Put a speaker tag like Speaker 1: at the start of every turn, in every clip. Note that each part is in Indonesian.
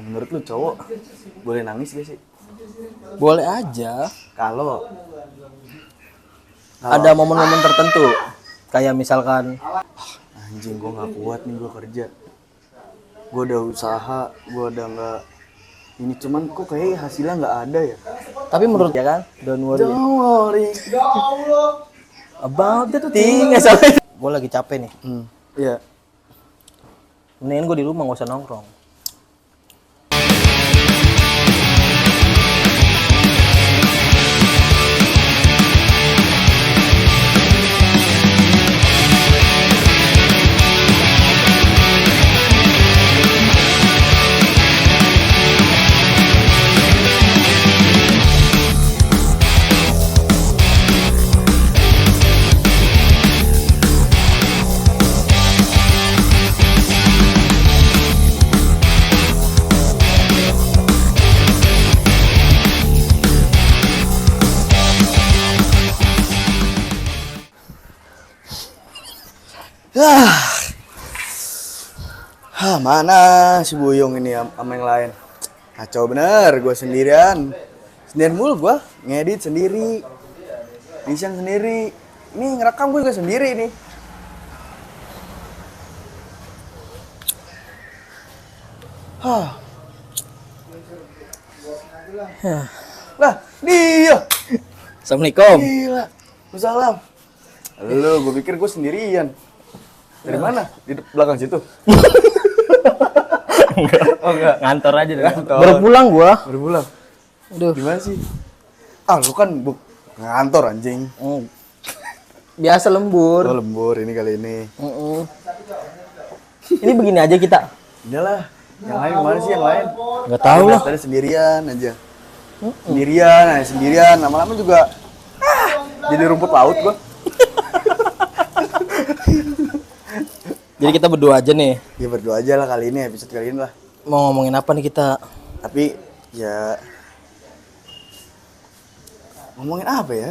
Speaker 1: Menurut lu cowok boleh nangis gak sih?
Speaker 2: Boleh aja.
Speaker 1: Kalau
Speaker 2: Ada momen-momen tertentu. Kayak misalkan
Speaker 1: anjing gue nggak kuat nih gue kerja, gue udah usaha, gue udah nggak ini, cuman kok kayak hasilnya nggak ada ya.
Speaker 2: tapi menurut ya kan, don't worry
Speaker 1: Don't worry.
Speaker 2: about the thing. Gue lagi capek nih.
Speaker 1: Iya.
Speaker 2: Mendingan gue di rumah gak usah nongkrong.
Speaker 1: Mana si Buyung ini sama yang lain? Kacau bener, gue sendirian mulu, gue ngedit sendiri, desain sendiri, ini ngerekam gue juga sendiri nih. Lah, dia.
Speaker 2: Assalamualaikum.
Speaker 1: Gila. Waalaikumsalam. Lu, gue pikir gue sendirian. Dari mana? Di belakang situ. Oh enggak.
Speaker 2: Ngantor aja deh.
Speaker 1: Ngantor.
Speaker 2: Baru pulang gua.
Speaker 1: Baru pulang.
Speaker 2: Aduh.
Speaker 1: Gimana sih? Ah, lu kan ngantor anjing.
Speaker 2: Biasa lembur.
Speaker 1: Oh, lembur ini kali ini.
Speaker 2: Ini begini aja kita.
Speaker 1: Udahlah. Yang lain kemana sih yang lain?
Speaker 2: Nggak tahu lah.
Speaker 1: Tadi sendirian aja. Sendirian. Lama-lama juga jadi rumput laut gua.
Speaker 2: Jadi kita berdua aja nih.
Speaker 1: Ya berdua aja lah kali ini, episode kali ini lah.
Speaker 2: Mau ngomongin apa nih kita?
Speaker 1: Tapi ya ngomongin apa ya?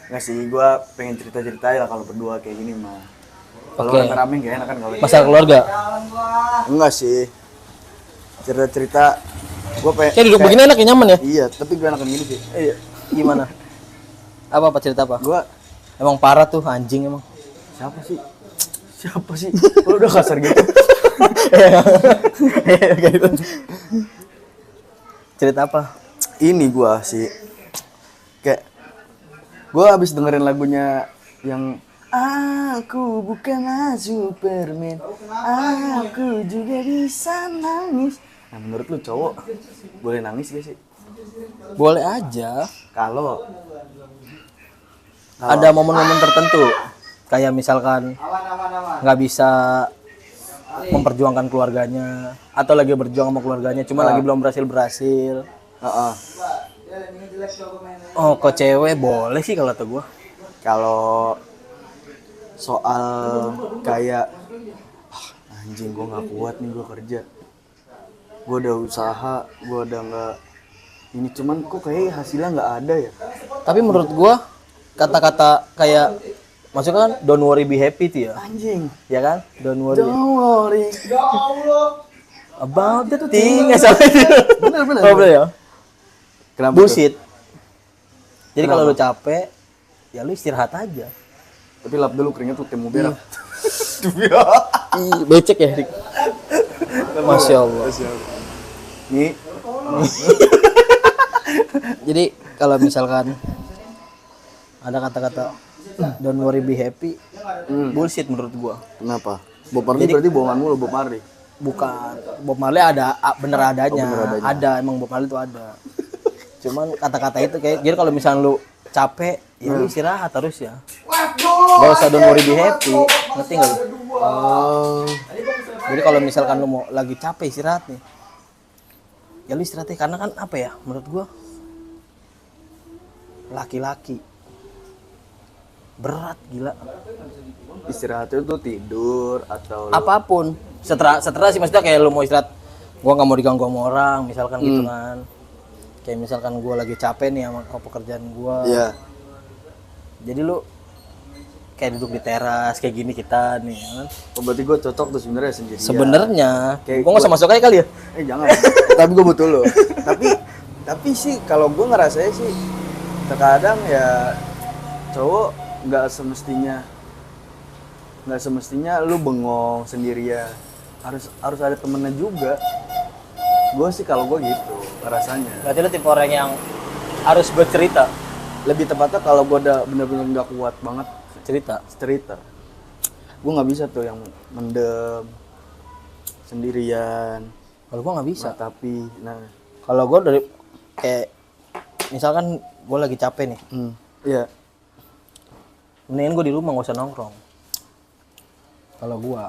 Speaker 1: Nggak sih, gue pengen cerita-cerita lah kalau berdua kayak gini mah. Kalau
Speaker 2: Oke.
Speaker 1: rame-rame gak enak kan kalau
Speaker 2: Masalah keluarga.
Speaker 1: enggak sih. Cerita-cerita gue pengen
Speaker 2: Kayak duduk begini enak ya, nyaman ya?
Speaker 1: Iya, tapi gue enakan gini sih.
Speaker 2: Iya. Gimana? Apa cerita apa?
Speaker 1: Gue
Speaker 2: Emang parah tuh anjing emang.
Speaker 1: siapa sih? Lu udah kasar gitu.
Speaker 2: Kayak gitu. Cerita apa?
Speaker 1: Ini gue sih kayak gue habis dengerin lagunya yang aku bukanlah Superman, aku juga bisa nangis. Nah, menurut lu cowok boleh nangis gak sih?
Speaker 2: Boleh aja.
Speaker 1: Kalau
Speaker 2: Ada momen-momen tertentu. Kayak misalkan nggak bisa memperjuangkan keluarganya, atau lagi berjuang sama keluarganya, cuma lagi belum berhasil. Oh, kok cewek boleh sih kalau kata gue.
Speaker 1: kalau soal kayak anjing gue nggak kuat nih gue kerja, gue udah usaha, gue udah nggak ini, cuman kok kayak hasilnya nggak ada ya.
Speaker 2: Tapi menurut gue kata-kata kayak maksudnya kan don't worry be happy tuh ya.
Speaker 1: Anjing,
Speaker 2: Ya kan? Don't worry
Speaker 1: don't worry.
Speaker 2: about the thing.
Speaker 1: Bener.
Speaker 2: Oh, bener ya?
Speaker 1: Kenapa
Speaker 2: Bullshit. Jadi
Speaker 1: Kenapa?
Speaker 2: kalau lu capek, ya lu istirahat aja.
Speaker 1: Tapi lap dulu keringet tuh temu berak.
Speaker 2: Ih, becek ya, Dik. Masya Allah.
Speaker 1: Nih,
Speaker 2: Jadi kalau misalkan ada kata-kata don't worry be happy, bullshit menurut gua.
Speaker 1: kenapa? Bob Marley berarti bohongan mulu Bob Marley.
Speaker 2: Bukan, Bob Marley ada bener adanya.
Speaker 1: bener adanya.
Speaker 2: Ada, emang Bob Marley itu ada. Cuman kata-kata itu kayak jadi kalau misalnya lu capek, ya lu istirahat terus ya. Gak usah don't worry be happy, ngerti nggak lu?
Speaker 1: Oh,
Speaker 2: Jadi kalau misalkan lu mau lagi capek istirahat nih, ya lu istirahat ya. Karena kan apa ya, menurut gua laki-laki berat gila.
Speaker 1: istirahat itu tidur atau
Speaker 2: Apapun setelah sih, maksudnya kayak lu mau istirahat, gua nggak mau diganggu sama orang misalkan gitu kan. Kayak misalkan gua lagi capek nih sama pekerjaan gua.
Speaker 1: Iya.
Speaker 2: Jadi lu kayak duduk di teras kayak gini kita nih ya kan.
Speaker 1: Oh, berarti gue cocok tuh sebenarnya sendiri.
Speaker 2: Sebenarnya
Speaker 1: Kayak
Speaker 2: gue nggak usah masuk aja kali ya.
Speaker 1: Jangan. Tapi gue butuh lo. Tapi sih kalau gue ngerasanya sih terkadang ya cowok nggak semestinya lu bengong sendirian. Harus ada temennya juga. Gue sih kalau gue gitu rasanya.
Speaker 2: Berarti lu tipe orang yang harus bercerita.
Speaker 1: Lebih tepatnya kalau gue udah bener-bener nggak kuat banget cerita. Gue nggak bisa tuh yang mendem sendirian.
Speaker 2: Kalau gue nggak bisa.
Speaker 1: Tapi
Speaker 2: kalau gue dari kayak misalkan gue lagi capek nih.
Speaker 1: Iya.
Speaker 2: Mendingan gue di rumah nggak usah nongkrong. Kalau gue.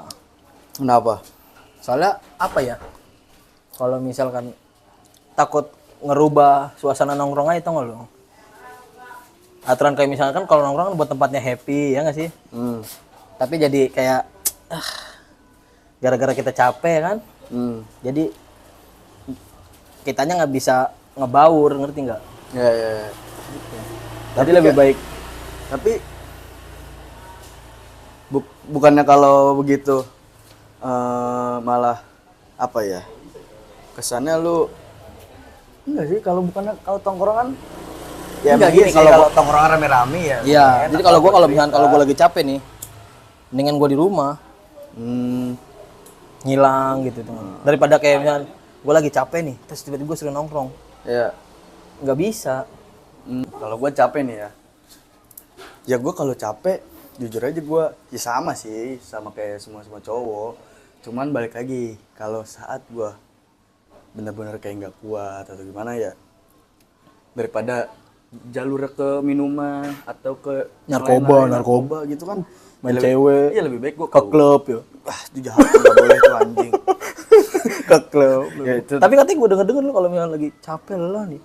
Speaker 1: Kenapa?
Speaker 2: Soalnya apa ya? Kalau misalkan takut ngerubah suasana nongkrong aja tau gak lo? Aturan kayak misalkan kalau nongkrong buat tempatnya happy ya nggak sih? Tapi jadi kayak gara-gara kita capek kan? Jadi kitanya nggak bisa ngebaur, ngerti nggak?
Speaker 1: Ya.
Speaker 2: Jadi lebih baik.
Speaker 1: Tapi bukannya kalau begitu malah apa ya? Kesannya lu enggak sih kalau tongkrongan ya
Speaker 2: enggak gini
Speaker 1: kalau tongkrongan rame-rame ya.
Speaker 2: Iya, jadi kalau gue lagi capek nih, mendingan gue di rumah. Ngilang gitu teman. Daripada kayak misalkan gue lagi capek nih, terus tiba-tiba gue suruh nongkrong.
Speaker 1: Iya.
Speaker 2: Nggak bisa.
Speaker 1: Kalau gue capek nih ya gue kalau capek jujur aja gue ya sama sih, sama kayak semua cowok. Cuman balik lagi kalau saat gue bener-bener kayak nggak kuat atau gimana ya, daripada jalur ke minuman atau ke narkoba gitu kan,
Speaker 2: Main cewek.
Speaker 1: Iya lebih baik gue
Speaker 2: Ke klub ya.
Speaker 1: Itu jahat, nggak boleh tuh anjing.
Speaker 2: Ke klub.
Speaker 1: Ya, itu.
Speaker 2: Tapi katanya gue denger lu kalau misalnya lagi capek lah nih,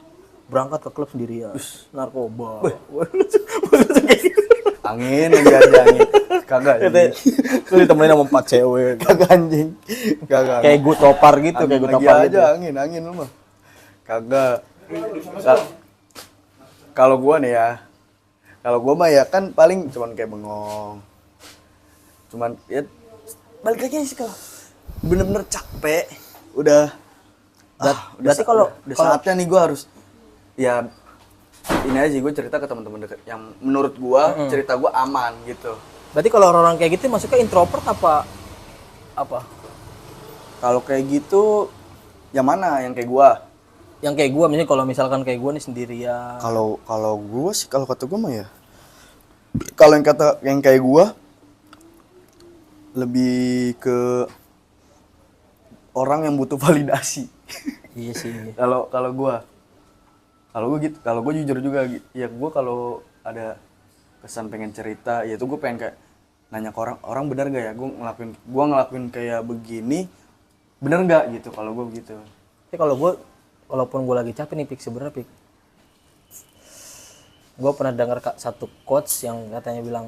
Speaker 2: berangkat ke klub sendirian. Narkoba.
Speaker 1: Angin aja angin. Kagak.
Speaker 2: Lu ditemenin sama 4 cewek.
Speaker 1: Kagak anjing. Kagak.
Speaker 2: Kayak gue topar gitu, kayak gue topar gitu.
Speaker 1: Aja angin lu mah. Kagak. Kalau gua nih ya. Kalau gua mah ya kan paling cuman kayak bengong. Cuman ya balik lagi sih kalau bener-bener capek udah
Speaker 2: berarti kalau
Speaker 1: saatnya nih gua harus ya ini aja sih, gue cerita ke teman-teman deket yang menurut gua cerita gua aman gitu.
Speaker 2: Berarti kalau orang kayak gitu masuknya introvert apa?
Speaker 1: Kalau kayak gitu yang mana yang kayak gua?
Speaker 2: Yang kayak gua misalnya kalau misalkan kayak gua nih sendirian.
Speaker 1: Kalau gua sih kalau kata gua mah ya. Kalau yang kayak gua lebih ke orang yang butuh validasi.
Speaker 2: Iya sih.
Speaker 1: Kalau gua gitu, kalau gue jujur juga ya, gue kalau ada kesan pengen cerita ya itu gue pengen kayak nanya ke orang benar gak ya gue ngelakuin kayak begini bener nggak gitu kalau gue begitu.
Speaker 2: Tapi kalau gue walaupun gue lagi capek nih sebenarnya gue pernah dengar satu quotes yang katanya bilang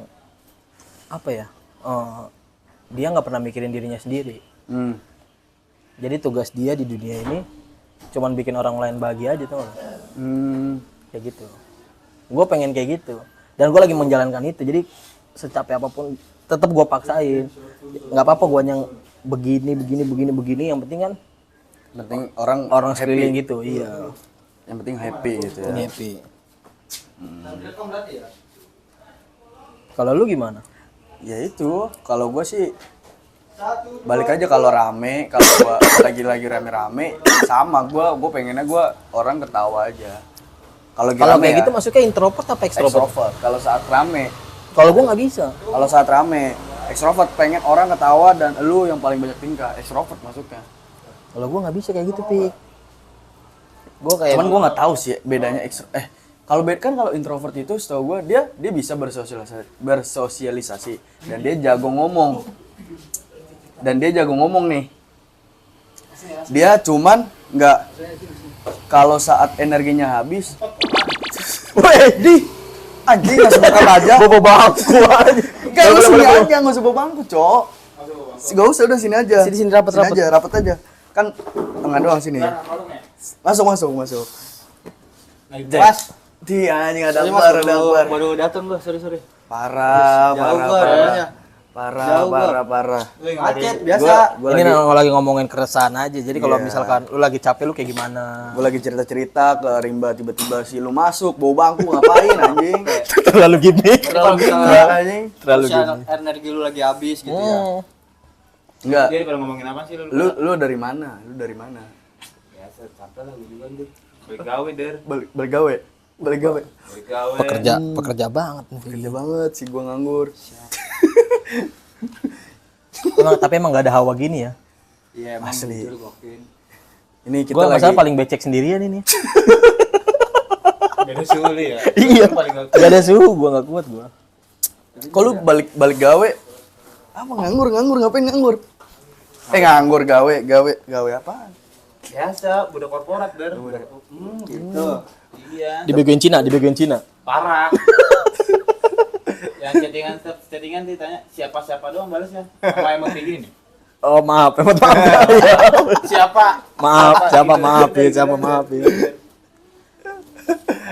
Speaker 2: apa ya, dia nggak pernah mikirin dirinya sendiri. Jadi tugas dia di dunia ini cuman bikin orang lain bahagia aja tuh. Kayak gitu. Gue pengen kayak gitu. Dan gue lagi menjalankan itu. Jadi secapek apapun tetap gue paksain. Nggak apa-apa gue yang begini. Yang penting kan. Orang sekeliling gitu. Iya.
Speaker 1: Yang penting happy gitu ya.
Speaker 2: Happy. Kalau lu gimana?
Speaker 1: Ya itu. Kalau gue sih balik aja kalau rame, kalau gua lagi rame-rame sama gua pengennya gua orang ketawa aja. Kalau
Speaker 2: kayak gitu masuknya introvert apa extrovert?
Speaker 1: Kalau saat rame.
Speaker 2: Kalau gua nggak bisa.
Speaker 1: Kalau saat rame, extrovert pengen orang ketawa dan lu yang paling banyak tingkah, extrovert masuknya.
Speaker 2: Kalau gua nggak bisa kayak gitu, Pik.
Speaker 1: Cuman gua nggak tahu sih bedanya kalau introvert itu setahu gua dia bisa bersosialisasi dan dia jago ngomong. Nih. Dia cuman nggak kalau saat energinya habis. Weh, anjing nggak sebakat aja.
Speaker 2: Bawa bangku aja.
Speaker 1: Kayak lu sini aja, nggak usah bawa bangku, Cok. Gak usah, udah sini aja.
Speaker 2: Sini rapat
Speaker 1: aja. Kan tengah doang sini. Masuk.
Speaker 2: Mas,
Speaker 1: dia anjing ada bar.
Speaker 2: Baru datang gua, sorry.
Speaker 1: Parah,
Speaker 3: Jauh
Speaker 1: parah,
Speaker 3: gua
Speaker 1: parah.
Speaker 3: rumahnya.
Speaker 1: Parah,
Speaker 3: Jauh gua.
Speaker 1: parah, parah.
Speaker 3: Macet biasa.
Speaker 1: Gua
Speaker 2: Ini
Speaker 1: lagi,
Speaker 2: lagi ngomongin keresahan aja. Jadi kalau
Speaker 1: Iya.
Speaker 2: misalkan lu lagi capek lu kayak gimana?
Speaker 1: gua lagi cerita-cerita ke Rimba, tiba-tiba si lu masuk bawa bangku ngapain anjing?
Speaker 2: Terlalu gini.
Speaker 3: Kalau
Speaker 1: Terlalu
Speaker 3: misalnya
Speaker 1: anjing.
Speaker 2: Terlalu
Speaker 3: misalnya energi lu lagi habis gitu ya.
Speaker 1: Enggak.
Speaker 4: Dia pada ngomongin apa sih lu?
Speaker 1: Lu dari mana? Lu dari mana?
Speaker 4: Biasa capek lah gue juga nih. Begawe der.
Speaker 1: Balik gawe. Balik gawe.
Speaker 4: Begawe.
Speaker 2: Pekerja banget nih.
Speaker 1: Kerja banget sih gua nganggur.
Speaker 2: Tapi emang gak ada hawa gini ya.
Speaker 3: Iya, emang
Speaker 1: Asli.
Speaker 3: jujur gokil.
Speaker 1: Ini kita
Speaker 2: Gua
Speaker 1: lagi
Speaker 2: masalah paling becek sendirian ini.
Speaker 4: Beda suhu lu ya.
Speaker 2: Iya.
Speaker 4: Lu paling gak
Speaker 2: Gak ada suhu, gua gak kuat gua.
Speaker 1: kok lu balik gawe? Apa nganggur ngapain nganggur? Nganggur gawe apaan?
Speaker 4: biasa, budak korporat der.
Speaker 3: Gitu.
Speaker 4: Iya.
Speaker 2: Dibegoin Cina.
Speaker 4: Parah. Yang chattingan ditanya siapa doang balasnya. Apa emang kayak gini nih?
Speaker 2: Oh maaf, maaf.
Speaker 4: Siapa?
Speaker 2: Maaf ya.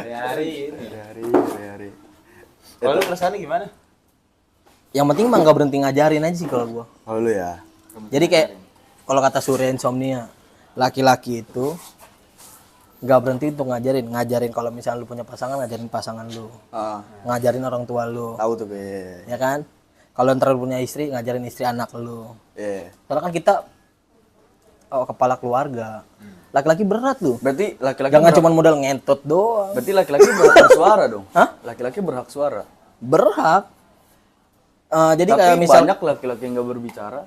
Speaker 4: Hari-hari ini.
Speaker 1: Hari-hari.
Speaker 4: Kalau lu perasaannya gimana?
Speaker 2: Yang penting emang gak berhenti ngajarin aja sih kalau gua.
Speaker 1: Oh lu ya.
Speaker 2: Jadi kayak kalau kata Surya Insomnia, laki-laki itu nggak berhenti untuk ngajarin kalau misalnya lu punya pasangan, ngajarin pasangan lu,
Speaker 1: Ah,
Speaker 2: ngajarin orang tua lu,
Speaker 1: tahu tuh be.
Speaker 2: ya kan? Kalau ntar lu punya istri, ngajarin istri anak lu.
Speaker 1: Iya.
Speaker 2: Karena kan kita kepala keluarga. Laki-laki berat tuh.
Speaker 1: Berarti laki-laki
Speaker 2: Jangan cuma modal ngentot doang.
Speaker 1: berarti laki-laki berhak bersuara dong.
Speaker 2: Hah?
Speaker 1: Laki-laki berhak suara.
Speaker 2: Berhak. Jadi
Speaker 1: Tapi
Speaker 2: kayak misal
Speaker 1: banyak laki-laki yang nggak berbicara.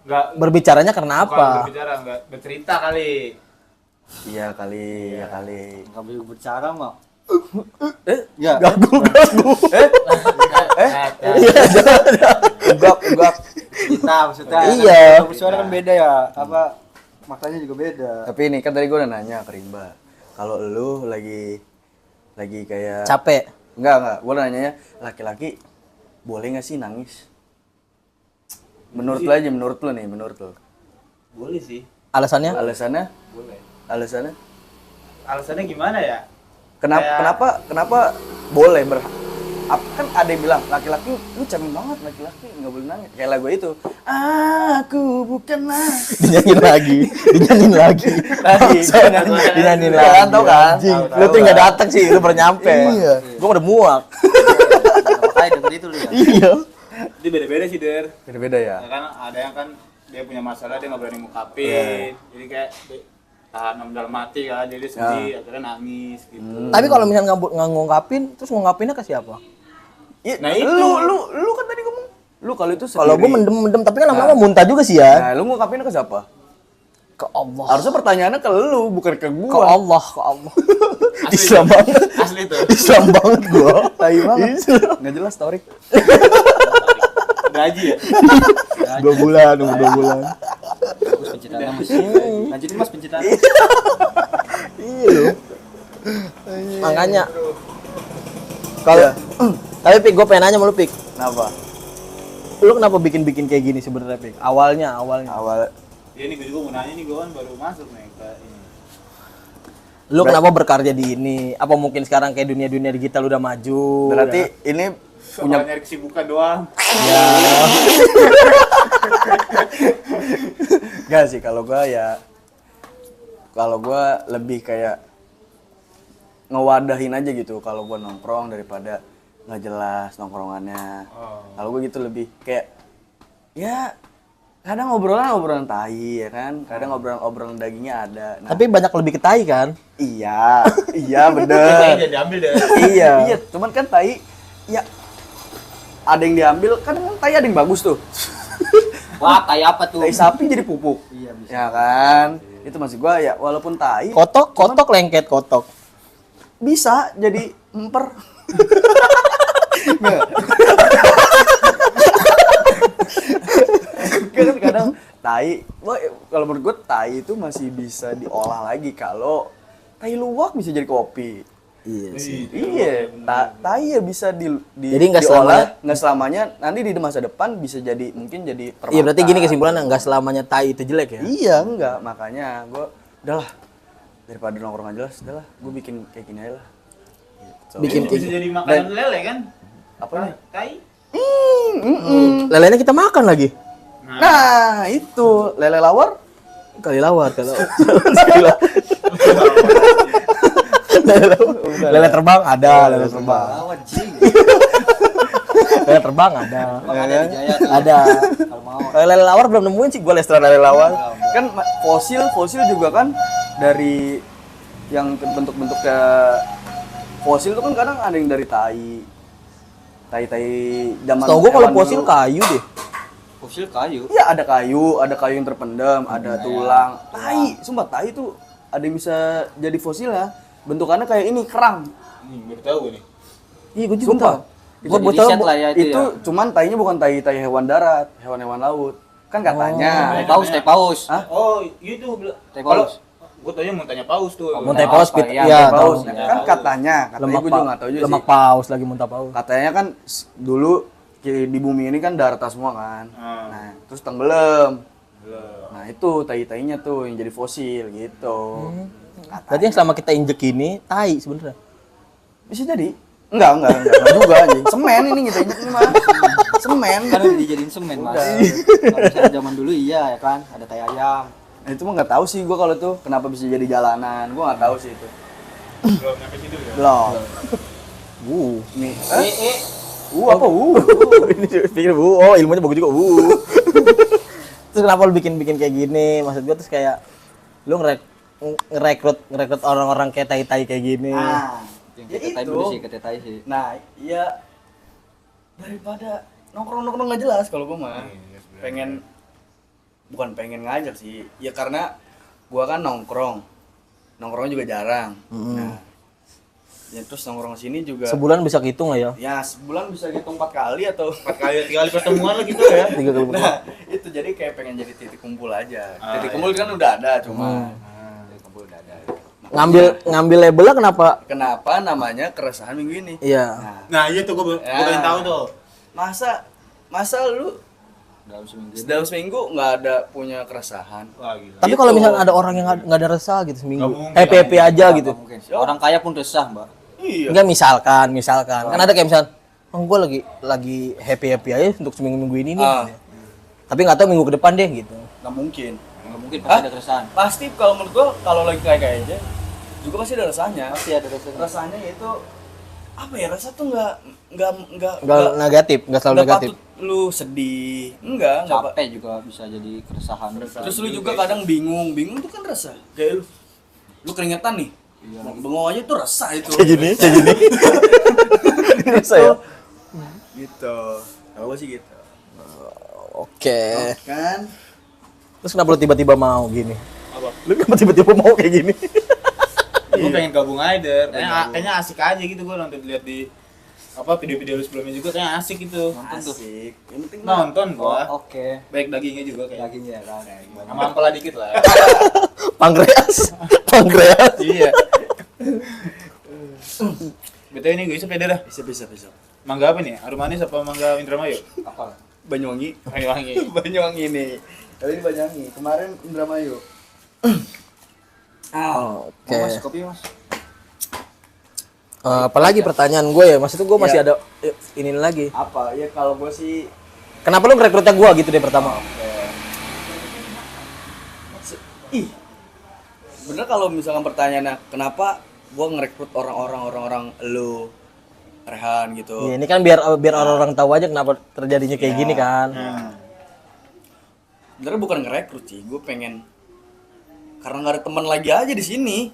Speaker 4: Enggak
Speaker 2: berbicaranya karena
Speaker 4: bukan
Speaker 2: apa?
Speaker 4: berbicara, enggak bercerita kali.
Speaker 1: Iya kali, ya kali.
Speaker 3: Enggak boleh berbicara mah.
Speaker 1: Ya.
Speaker 2: Gagu.
Speaker 1: Ugak.
Speaker 3: Kita maksudnya.
Speaker 2: Iya.
Speaker 3: Kalau bersuara kan beda ya. Apa maknanya juga beda.
Speaker 1: Tapi ini kan tadi gue udah nanya ke Rimba. Kalau lu lagi kayak
Speaker 2: Capek.
Speaker 1: Enggak. Gue nanyanya laki-laki boleh nggak sih nangis? Menurut lu aja, menurut lu.
Speaker 4: Boleh sih.
Speaker 2: Alasannya?
Speaker 1: Alasannya?
Speaker 4: Boleh.
Speaker 1: Alasannya?
Speaker 4: Alasannya gimana ya?
Speaker 1: Kenapa boleh kan ada yang bilang laki-laki lu cemen banget, laki-laki nggak boleh nangis kayak lagu itu, aku bukanlah
Speaker 2: Dinyanyiin lagi. Dinyanyiin lagi.
Speaker 1: Kan, tau kan?
Speaker 2: Lu tuh nggak datang sih, lu baru nyampe.
Speaker 1: Iya.
Speaker 2: Gua udah muak.
Speaker 3: Makanya denger itu lu ya.
Speaker 2: Iya.
Speaker 4: Itu beda-beda sih der.
Speaker 1: Beda-beda ya.
Speaker 4: Ya kan ada yang kan dia punya masalah dia nggak berani ngungkapin. Jadi kayak tahan dalam mati kan, jadi dia sedih, akhirnya nangis gitu.
Speaker 2: Tapi kalau misalnya nggak ngungkapin, terus ngungkapinnya ke siapa?
Speaker 4: Nah itu.
Speaker 1: Lu kan tadi ngomong lu kalau itu
Speaker 2: Kalau
Speaker 1: sendiri.
Speaker 2: gua mendem, tapi kan lama-lama muntah juga sih ya.
Speaker 1: Nah, lu ngungkapinnya ke siapa?
Speaker 2: Ke Allah.
Speaker 1: Harusnya pertanyaannya ke lu, bukan ke
Speaker 2: Ke
Speaker 1: gua.
Speaker 2: Allah, ke Allah.
Speaker 4: Asli
Speaker 2: Islam
Speaker 4: tuh.
Speaker 2: banget.
Speaker 4: Asli tuh.
Speaker 2: Islam banget gua.
Speaker 1: Tai banget. Nggak jelas Torik.
Speaker 4: Gaji ya.
Speaker 2: 2 bulan, 2 bulan.
Speaker 3: Bagus pencitraan Mas. Lanjutin Mas pencitraan.
Speaker 2: Iya loh. Makanya kalau tapi Pik, gue pengen nanya sama lu Pik.
Speaker 1: Kenapa?
Speaker 2: Lu kenapa bikin kayak gini sebenarnya Pik? Awalnya.
Speaker 1: Awal
Speaker 4: Ya ini gue juga mau nanya nih, gue kan baru masuk nih ke ini.
Speaker 2: Lu kenapa berkarya di ini? Apa mungkin sekarang kayak dunia digital udah maju?
Speaker 1: berarti ini
Speaker 4: Punya nyari kesibukan doang.
Speaker 1: Enggak sih kalau gua lebih kayak ngewadahin aja gitu kalau gua nongkrong daripada nggak jelas nongkrongannya. Kalau gua gitu lebih kayak ya kadang obrolan tai ya kan, kadang obrolan dagingnya ada. Nah,
Speaker 2: Tapi banyak lebih ke tai kan?
Speaker 1: iya bener.
Speaker 4: Jadi diambil deh.
Speaker 1: iya, cuman kan tai ya ada yang diambil, kan tai ada yang bagus tuh.
Speaker 3: Wah, tai apa tuh?
Speaker 1: Tai sapi jadi pupuk.
Speaker 3: Iya, bisa.
Speaker 1: Ya kan? Itu maksud gua ya walaupun tai
Speaker 2: Kotok lengket kotok.
Speaker 1: bisa jadi emper. Nggak. Kadang tai, kalau menurut gue tai itu masih bisa diolah lagi kalau tai luwak bisa jadi kopi.
Speaker 2: Iya sih.
Speaker 1: Iya, tai ya bisa
Speaker 2: Jadi nggak
Speaker 1: diolah, nggak selamanya nanti di masa depan bisa jadi mungkin jadi permata.
Speaker 2: Iya berarti gini kesimpulannya, nggak selamanya tai itu jelek ya?
Speaker 1: Iya, enggak, makanya gue udahlah daripada nongkrong aja jelas, udahlah gue bikin kayak gini aja lah. Gitu.
Speaker 2: Bikin
Speaker 4: Bisa jadi makanan lele kan?
Speaker 1: Apa nih?
Speaker 4: Tai.
Speaker 2: Lelenya kita makan lagi.
Speaker 1: Nah, itu lele lawar.
Speaker 2: Kali lawar kalau. Lele terbang ada, lele terbang.
Speaker 3: Lawan jing.
Speaker 2: Lele terbang ada.
Speaker 3: Ada di Jaya tuh.
Speaker 2: Ada.
Speaker 3: Kalau mau.
Speaker 2: Lele lawar belum nemuin sih gue restoran lele lawar.
Speaker 1: Kan fosil juga kan dari yang bentuk-bentuk kayak fosil tuh kan kadang ada yang dari tai zaman
Speaker 2: Tahu gue kalau
Speaker 1: hewan
Speaker 2: fosil
Speaker 1: dulu.
Speaker 2: kayu deh.
Speaker 3: Fosil kayu.
Speaker 1: Iya, ada kayu yang terpendam, ada tulang. Tai, sumpah tai itu ada yang bisa jadi fosil ya. Bentukannya kayak ini kerang.
Speaker 4: Baru tahu nih.
Speaker 2: Iya gue juga
Speaker 1: Sumpah.
Speaker 2: tahu.
Speaker 3: Bisa
Speaker 2: Gue
Speaker 3: di riset lah ya itu.
Speaker 1: Itu
Speaker 3: Ya.
Speaker 1: cuman tainya bukan tai hewan darat, hewan laut. Kan katanya.
Speaker 3: Teh paus.
Speaker 1: Hah?
Speaker 4: Oh, itu
Speaker 3: Teh paus.
Speaker 4: gue taunya muntahnya paus tuh.
Speaker 2: Muntah paus pit.
Speaker 3: Iya,
Speaker 2: Iya,
Speaker 1: Paus.
Speaker 2: tahu.
Speaker 1: Kan katanya
Speaker 2: Lemak
Speaker 1: gue juga nggak tahu juga
Speaker 2: lemak
Speaker 1: sih.
Speaker 2: paus lagi muntah paus.
Speaker 1: Katanya kan dulu di bumi ini kan darata semua kan. Nah, terus tenggelam. Nah, itu tai-tainya tuh yang jadi fosil gitu.
Speaker 2: Berarti yang selama kita injek ini tai sebenarnya.
Speaker 1: Bisa jadi? Enggak juga anjing. Semen ini kita ini mah. Semen.
Speaker 3: Kan udah dijadiin semen, Mas. Kalau misalnya zaman dulu iya ya kan, ada tai ayam.
Speaker 1: Nah, itu mah nggak tahu sih gua kalau tuh kenapa bisa jadi jalanan. Gua nggak tahu sih itu.
Speaker 4: Belum nyampe situ ya.
Speaker 1: Belum. Nih. Apa?
Speaker 2: Ini pikir oh ilmunya bagus juga. Terus kenapa lu bikin kayak gini? Maksud gua terus kayak lu ngerekrut orang-orang kayak tai-tai kayak gini.
Speaker 1: Nah,
Speaker 3: Yang
Speaker 1: ya
Speaker 3: kata tai
Speaker 1: itu.
Speaker 3: dulu sih, kata tai sih.
Speaker 1: Nah, iya daripada nongkrong nggak jelas kalau gua mah. Bukan pengen ngajak sih. Ya karena gua kan nongkrong juga jarang. Nah, ya terus nongkrong sini juga.
Speaker 2: Sebulan bisa hitung lah ya.
Speaker 1: Ya sebulan bisa hitung 4 kali atau
Speaker 4: 4 kali pertemuan lah gitu ya.
Speaker 2: 3 kali
Speaker 1: nah, itu jadi kayak pengen jadi titik kumpul aja. Titik kumpul kan udah ada cuma
Speaker 3: Kumpul udah ada.
Speaker 2: Ngambil labelnya
Speaker 1: kenapa namanya keresahan minggu ini?
Speaker 2: Iya.
Speaker 4: Nah, iya tuh gue pengen tahu tuh.
Speaker 1: Masa lu
Speaker 3: Dalam seminggu.
Speaker 1: dalam seminggu nggak ada punya keresahan?
Speaker 4: Wah, gila.
Speaker 2: Tapi kalau misalnya ada orang yang nggak ada resah gitu
Speaker 4: Nggak
Speaker 2: seminggu,
Speaker 4: mungkin,
Speaker 2: happy aja
Speaker 3: Nggak
Speaker 2: gitu.
Speaker 3: mungkin sih. Orang kaya pun resah, Mbak.
Speaker 1: Iya.
Speaker 2: Enggak misalkan kan ada kayak misalnya, oh gue lagi happy aja untuk seminggu ini nih.
Speaker 1: Ah.
Speaker 2: Tapi nggak tahu minggu ke depan deh gitu.
Speaker 1: Nggak mungkin.
Speaker 3: Nggak mungkin pasti ada keresahan.
Speaker 1: Pasti kalau menurut gua kalau lagi kayak aja juga pasti ada rasanya.
Speaker 3: Pasti ada keresahan.
Speaker 1: Rasanya itu apa ya? Rasa tuh nggak
Speaker 2: Nggak negatif, nggak selalu
Speaker 1: nggak
Speaker 2: negatif.
Speaker 1: patut lu sedih. Nggak
Speaker 3: Capek juga bisa jadi keresahan.
Speaker 1: Terus lu juga kadang bingung tuh kan resah. Kayak lu keringetan nih. Bengong aja tuh resah itu.
Speaker 2: Kayak gini. Resah ya.
Speaker 1: Gitu. Kalau sih gitu.
Speaker 2: Oke.
Speaker 1: Kan?
Speaker 2: Terus kenapa lu tiba-tiba mau gini?
Speaker 4: Apa?
Speaker 2: Lu kenapa tiba-tiba mau kayak gini?
Speaker 4: Gue pengen gabung aja deh. Kayaknya asik aja gitu gue nonton lihat di video-video lu sebelumnya juga kayaknya asik gitu.
Speaker 1: Asik. Yang penting
Speaker 4: Nonton gua.
Speaker 3: Oke.
Speaker 4: Baik dagingnya juga kayak.
Speaker 3: Dagingnya kan.
Speaker 4: Sama ampela dikit lah.
Speaker 2: Pankreas.
Speaker 4: Iya. Betul ini gue isep ya dah.
Speaker 1: bisa.
Speaker 4: Mangga apa nih? Harum manis apa mangga Indramayu?
Speaker 3: Apa?
Speaker 1: Banyuwangi.
Speaker 4: Wangi.
Speaker 1: Banyuwangi nih. Tapi ini Banyuwangi. Kemarin Indramayu.
Speaker 2: Oke.
Speaker 3: Mas, kopi Mas.
Speaker 2: Apalagi pertanyaan gue ya, maksudnya gue masih ada ini lagi.
Speaker 1: Apa? Ya kalau gue sih
Speaker 2: Kenapa lu ngerekrutnya gue gitu deh pertama?
Speaker 1: ih. Bener kalau misalkan pertanyaannya kenapa gue ngerekrut orang-orang lu Rehan gitu.
Speaker 2: Iya, ini kan biar orang-orang tahu aja kenapa terjadinya kayak gini kan.
Speaker 1: Sebenarnya bukan ngerekrut sih, gue pengen karena nggak ada teman lagi aja di sini.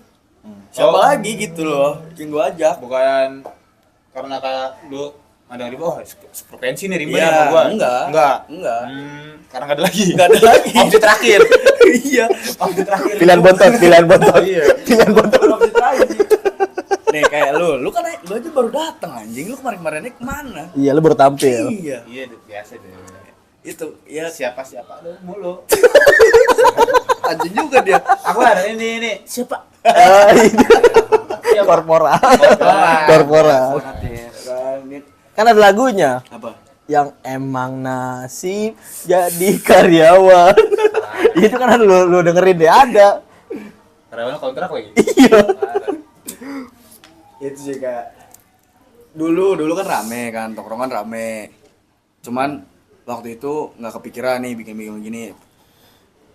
Speaker 1: Siapa lagi gitu loh yang gue ajak.
Speaker 4: Bukan karena kayak lu ada Rimba, oh frekuensi nih Rimba
Speaker 1: Iya,
Speaker 4: sama gua.
Speaker 1: enggak.
Speaker 4: Karena nggak ada lagi.
Speaker 1: Nggak ada lagi.
Speaker 4: Opsi terakhir.
Speaker 1: Iya.
Speaker 4: Opsi terakhir.
Speaker 2: Pilihan bontot.
Speaker 4: Iya.
Speaker 2: Pilihan bontot.
Speaker 1: Opsi terakhir sih. Nih kayak lu kan lu aja baru datang anjing, lu kemarin-kemarinnya kemana?
Speaker 2: Iya, lu baru tampil.
Speaker 1: Iya.
Speaker 4: Iya, biasa deh.
Speaker 1: Itu ya
Speaker 4: Siapa lu mulu.
Speaker 1: anjing juga dia.
Speaker 4: Aku ada ini. Siapa?
Speaker 2: Korporat. Kan ada lagunya.
Speaker 1: Apa?
Speaker 2: Yang emang nasib jadi karyawan. Itu kan lu dengerin deh ada.
Speaker 4: Karyawannya kontrak lagi.
Speaker 2: Iya.
Speaker 1: Itu sih kayak dulu kan rame kan, tongkrongan rame. Cuman waktu itu nggak kepikiran nih bikin begini.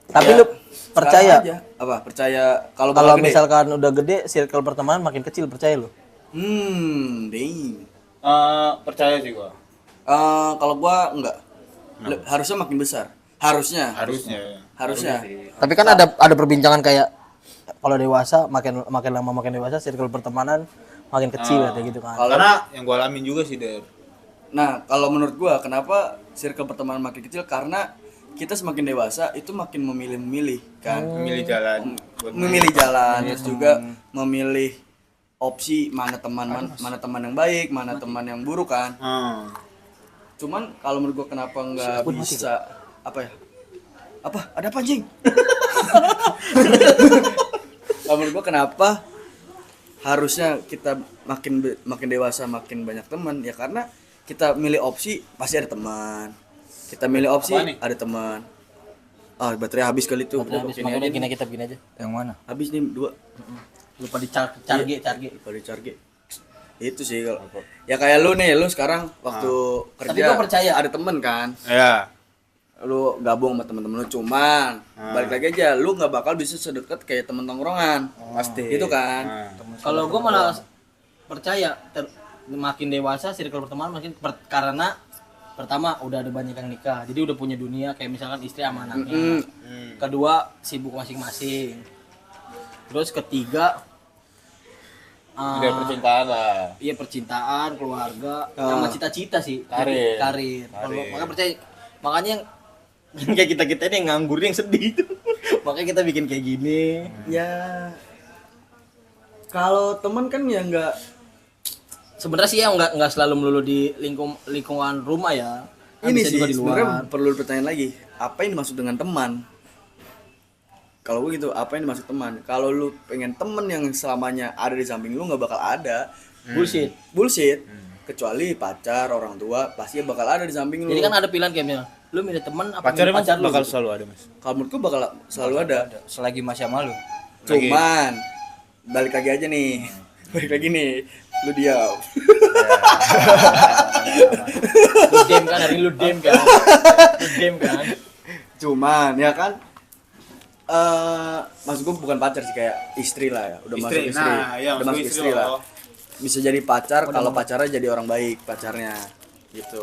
Speaker 2: Tapi
Speaker 1: Ya,
Speaker 2: lu percaya
Speaker 1: sekarang aja. Apa? Percaya kalau
Speaker 2: kalau
Speaker 1: bakal gede?
Speaker 2: misalkan udah gede circle pertemanan makin kecil, percaya lu?
Speaker 1: Ding.
Speaker 4: Percaya sih gua.
Speaker 1: Kalau gua enggak. Harusnya makin besar. Harusnya.
Speaker 4: Harusnya
Speaker 2: Tapi kan ada perbincangan kayak kalau dewasa makin lama makin dewasa circle pertemanan makin kecil kayak gitu kan.
Speaker 4: karena yang gua alamin juga sih Der.
Speaker 1: Nah, kalau menurut gua kenapa circle pertemanan makin kecil? Karena kita semakin dewasa itu makin memilih-memilih kan.
Speaker 4: Memilih jalan buat
Speaker 1: Memilih jalan, terus juga memilih opsi mana teman yang baik, mana teman yang buruk kan. Cuman kalau menurut gua kenapa nggak bisa apa ya? Apa? Ada apa anjing? Kalau menurut gua kenapa harusnya kita makin dewasa makin banyak teman ya karena kita milih opsi pasti ada teman. Kita milih opsi
Speaker 4: Apa nih?
Speaker 1: ada teman. Baterai habis kali itu. Udah,
Speaker 2: Habis,
Speaker 1: ini
Speaker 2: makanya
Speaker 1: aja
Speaker 2: gini
Speaker 1: nih.
Speaker 2: kita begini aja.
Speaker 3: Yang mana?
Speaker 1: Habis nih 2.
Speaker 2: Lupa di charge.
Speaker 1: Pada charge. Itu sih kalau. Ya kayak lu nih, lu sekarang waktu kerja
Speaker 2: Tapi gua percaya.
Speaker 1: ada temen kan.
Speaker 4: Ya.
Speaker 1: Lu gabung sama temen-temen lu cuman balik lagi aja lu nggak bakal bisa sedekat kayak temen tongkrongan. Pasti. Gitu kan.
Speaker 2: Kalau gua malah percaya makin dewasa circle pertemanan makin karena pertama udah ada banyak yang nikah. Jadi udah punya dunia kayak misalkan istri sama anaknya. Kedua sibuk masing-masing. Terus ketiga
Speaker 4: Udah percintaan lah.
Speaker 2: iya percintaan, keluarga, sama cita-cita sih.
Speaker 4: Karir.
Speaker 2: Kalau makanya percaya makanya yang kayak kita ini yang nganggur yang sedih itu. Makanya kita bikin kayak gini.
Speaker 1: Ya kalau temen kan ya nggak
Speaker 2: Sebenarnya sih yang nggak selalu melulu di lingkungan rumah ya. Kan
Speaker 1: ini
Speaker 2: bisa
Speaker 1: sih
Speaker 2: juga di luar.
Speaker 1: sebenarnya perlu pertanyaan lagi apa yang dimaksud dengan teman kalau gue gitu apa yang dimaksud teman kalau lu pengen temen yang selamanya ada di samping lu nggak bakal ada bullshit kecuali pacar orang tua pasti bakal ada di samping lu
Speaker 2: Jadi kan ada pilihan kayak misalnya, lu milih teman apa
Speaker 4: Pacar
Speaker 2: milih
Speaker 4: emang
Speaker 2: pacar lu?
Speaker 4: bakal
Speaker 2: gitu.
Speaker 4: selalu ada, Mas.
Speaker 1: kalau menurut gue bakal selalu ada
Speaker 3: Selagi masih sama lu.
Speaker 1: cuman balik lagi aja nih balik lagi nih lu diam
Speaker 2: Lu dem kan hari ini lu dem kan. Lu dem kan.
Speaker 1: cuman ya kan maksud gue bukan pacar sih kayak istri lah ya udah masuk istri
Speaker 4: Nah, ya,
Speaker 1: udah masuk istri
Speaker 4: loh.
Speaker 1: lah bisa jadi pacar kalau pacarnya jadi orang baik pacarnya gitu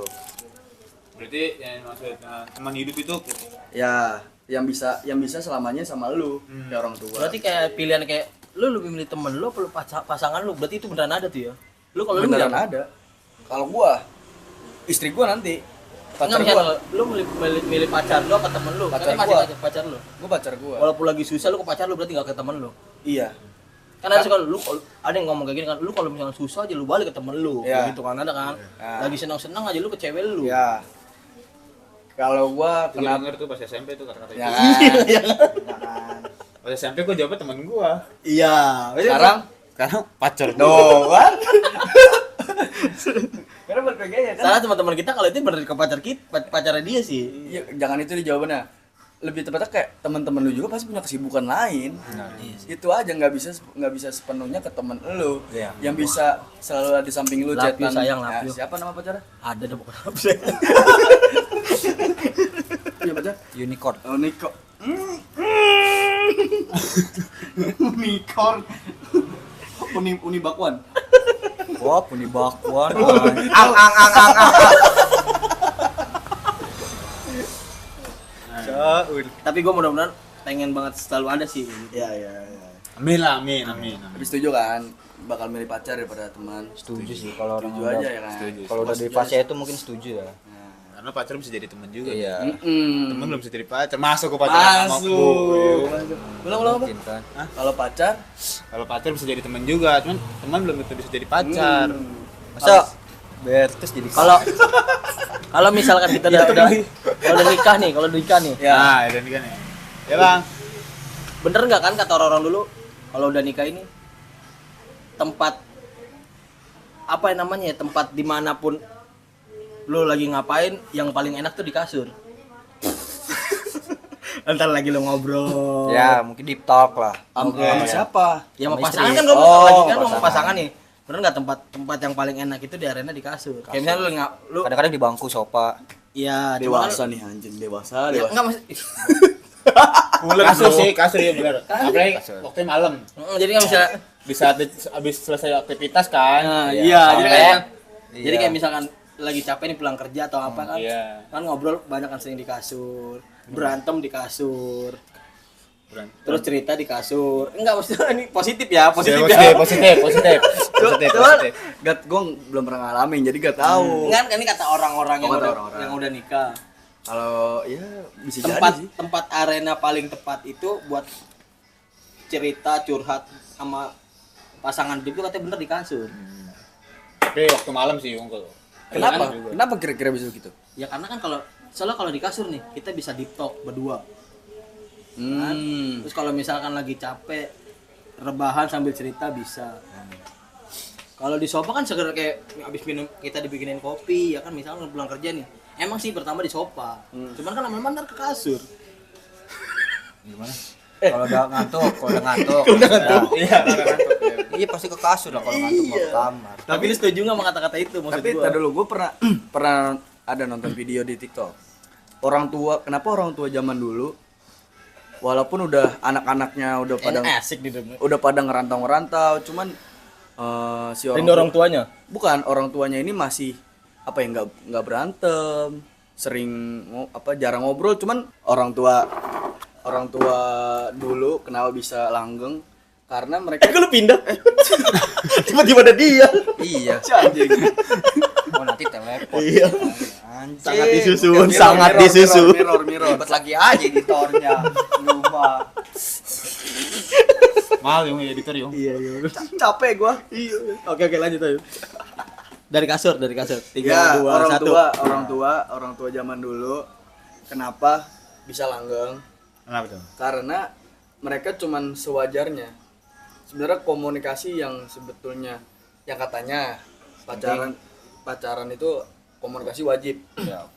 Speaker 4: Berarti yang maksud teman hidup itu
Speaker 1: ya yang bisa selamanya sama lu kayak orang tua
Speaker 2: Berarti kayak pilihan kayak lu lebih milih temen lu apa lu pasangan lu? Berarti itu beneran ada tuh ya. Lu kalau lu
Speaker 1: beneran
Speaker 2: milih apa?
Speaker 1: ada kalau gua istri gua nanti pacar
Speaker 2: Enggak,
Speaker 1: gua
Speaker 2: misalnya lu milih pacar lu apa temen lu?
Speaker 1: Pacar
Speaker 2: Kan masih
Speaker 1: gua.
Speaker 2: pacar lu.
Speaker 1: gua pacar gua
Speaker 2: Walaupun lagi susah lu ke pacar lu berarti enggak ke temen lu.
Speaker 1: iya
Speaker 2: Kan ada suka ada yang ngomong kayak gini kan, lu kalau misalnya susah aja lu balik ke temen lu.
Speaker 1: Iya.
Speaker 2: Gitu kan ada kan.
Speaker 1: Ya.
Speaker 2: Lagi senang-senang aja lu ke cewek lu.
Speaker 1: ya kalau gua
Speaker 4: Gua
Speaker 1: kenapa
Speaker 4: denger tuh pas SMP tuh kata-kata
Speaker 1: ya
Speaker 4: itu.
Speaker 1: kan
Speaker 4: Pas SMP gua jawabnya teman gua.
Speaker 2: Iya.
Speaker 1: sekarang
Speaker 4: Karena pacar gua.
Speaker 1: doang karena balik lagi aja kan
Speaker 2: Salah teman-teman kita kalau itu bener ke pacarnya dia sih.
Speaker 1: iya, jangan itu di jawabannya lebih tepatnya kayak teman-teman lu juga pasti punya kesibukan lain itu aja nggak bisa sepenuhnya ke temen lu
Speaker 3: Iya.
Speaker 1: yang bisa selalu ada di samping lu
Speaker 2: Love you,
Speaker 1: chatan
Speaker 2: sayang, love you.
Speaker 1: siapa nama pacarnya
Speaker 2: Ada deh pokoknya.
Speaker 1: punya pacar
Speaker 3: Unicorn.
Speaker 1: oh Niko unicorn uni bakwan
Speaker 3: Wah, puni bakwan.
Speaker 2: Tapi gue mudah-mudahan pengen banget selalu ada sih.
Speaker 1: ya
Speaker 4: Amin lah, amin.
Speaker 1: tapi setuju kan bakal milih pacar daripada teman
Speaker 3: Setuju sih kalau orang
Speaker 1: setuju
Speaker 3: udah
Speaker 1: aja ya kan
Speaker 3: kalau udah di fase itu mungkin setuju ya.
Speaker 4: Karena pacar bisa jadi teman juga.
Speaker 3: Iya.
Speaker 4: Temen belum bisa jadi pacar. Masuk ke pacar sama
Speaker 1: masuk ulang apa
Speaker 3: Mungkin kan.
Speaker 1: kalau pacar
Speaker 4: Kalau pacar bisa jadi teman juga, cuman teman belum tentu bisa jadi pacar.
Speaker 3: Masa Bertus jadi
Speaker 2: Kalau misalkan kita udah kalau udah nikah nih.
Speaker 1: ya
Speaker 4: Nah, dan kan ya. Ya, Bang.
Speaker 2: Bener nggak kan kata orang-orang dulu kalau udah nikah ini tempat apa yang namanya ya, tempat dimanapun lu lagi ngapain yang paling enak tuh di kasur. Ntar lagi lu ngobrol.
Speaker 3: Ya, mungkin deep talk lah.
Speaker 1: sama siapa
Speaker 2: Ya sama
Speaker 3: Sama
Speaker 2: pasangan
Speaker 3: istri.
Speaker 2: kan gue
Speaker 1: Oh,
Speaker 2: lagi kan mau
Speaker 1: pasangan.
Speaker 2: pasangan nih. Bener nggak tempat yang paling enak itu di arena di kasur. Kayak misalnya lu
Speaker 3: Kadang-kadang di bangku sofa.
Speaker 2: iya cuma
Speaker 1: Dewasa nih anjing, dewasa,
Speaker 2: ya,
Speaker 1: dewasa.
Speaker 2: enggak mas
Speaker 4: Kasur ya bener. Apalagi waktu malam.
Speaker 2: jadi kan misalnya
Speaker 4: Di saat habis selesai aktivitas kan.
Speaker 2: nah, iya jadi
Speaker 4: Sampai-
Speaker 2: kayak
Speaker 3: Iya.
Speaker 2: jadi kayak misalkan lagi capek nih pulang kerja atau apa kan
Speaker 4: Iya.
Speaker 2: kan ngobrol banyak kan sering di kasur berantem di kasur terus cerita di kasur enggak maksudnya ini positif ya positif ya
Speaker 4: Positif.
Speaker 1: Cuman gat gue belum pernah ngalamin jadi gak tahu.
Speaker 2: enggak kan ini kata orang-orang yang
Speaker 1: Kata
Speaker 2: udah
Speaker 1: orang-orang.
Speaker 2: yang udah nikah
Speaker 1: Kalau ya bisa
Speaker 2: tempat
Speaker 1: jadi sih.
Speaker 2: tempat arena paling tepat itu buat cerita curhat sama pasangan hidup itu katanya bener di kasur
Speaker 4: Tapi waktu malam sih unggul.
Speaker 1: Kenapa?
Speaker 4: Juga.
Speaker 1: Kenapa kira-kira bisa gitu?
Speaker 2: ya karena kan soalnya kalau di kasur nih kita bisa deep talk berdua kan? Terus kalau misalkan lagi capek rebahan sambil cerita bisa. Kalau di sofa kan sekedar kayak abis minum kita dibikinin kopi ya kan misalkan pulang kerja nih. Emang sih pertama di sofa. Cuman kan lama-lama ntar ke kasur.
Speaker 3: Gimana? Kalau udah ngantuk.
Speaker 4: Iya,
Speaker 3: Iya pasti ke kasur lah kalau ngantuk mau ke kamar.
Speaker 2: Tapi lu setuju nggak sama kata-kata itu maksud
Speaker 1: Tapi
Speaker 2: gua?
Speaker 1: tadi dulu gue pernah ada nonton video di TikTok. Kenapa orang tua zaman dulu walaupun udah anak-anaknya udah pada
Speaker 2: asik di dalam.
Speaker 1: udah pada ngerantau-ngerantau, cuman si orang
Speaker 2: Rindu orang tuanya.
Speaker 1: bukan orang tuanya ini masih apa ya nggak berantem, sering jarang ngobrol, cuman orang tua dulu kenapa bisa langgeng karena mereka
Speaker 2: Lu pindah. Tiba-tiba ada dia.
Speaker 1: iya anjing.
Speaker 3: Oh nanti telepon.
Speaker 1: Iya.
Speaker 3: Anjing.
Speaker 2: Sangat disusun,
Speaker 1: Mirror,
Speaker 2: sangat
Speaker 1: mirror,
Speaker 2: disusun.
Speaker 1: mirror.
Speaker 3: Ribet lagi aja editornya. Lupa.
Speaker 4: Mahal yung editor yung.
Speaker 2: Iya.
Speaker 1: Capek gua.
Speaker 2: Iya. Oke lanjut ayo. Dari kasur. 3
Speaker 1: Ya,
Speaker 2: 2 1.
Speaker 1: orang tua zaman dulu kenapa bisa langgeng?
Speaker 4: Kenapa tuh?
Speaker 1: Karena mereka cuman sewajarnya. Sebenarnya komunikasi yang sebetulnya yang katanya pacaran itu komunikasi wajib.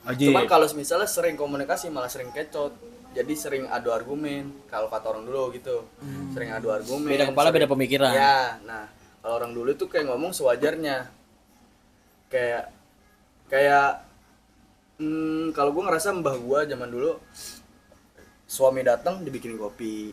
Speaker 1: Cuman kalau misalnya sering komunikasi malah sering kecot. Jadi sering adu argumen kalau kata orang dulu gitu. Sering adu argumen.
Speaker 2: Beda kepala beda pemikiran.
Speaker 1: Ya, nah kalau orang dulu tuh kayak ngomong sewajarnya. Kayak kalau gue ngerasa mbah gue zaman dulu suami datang dibikinin kopi,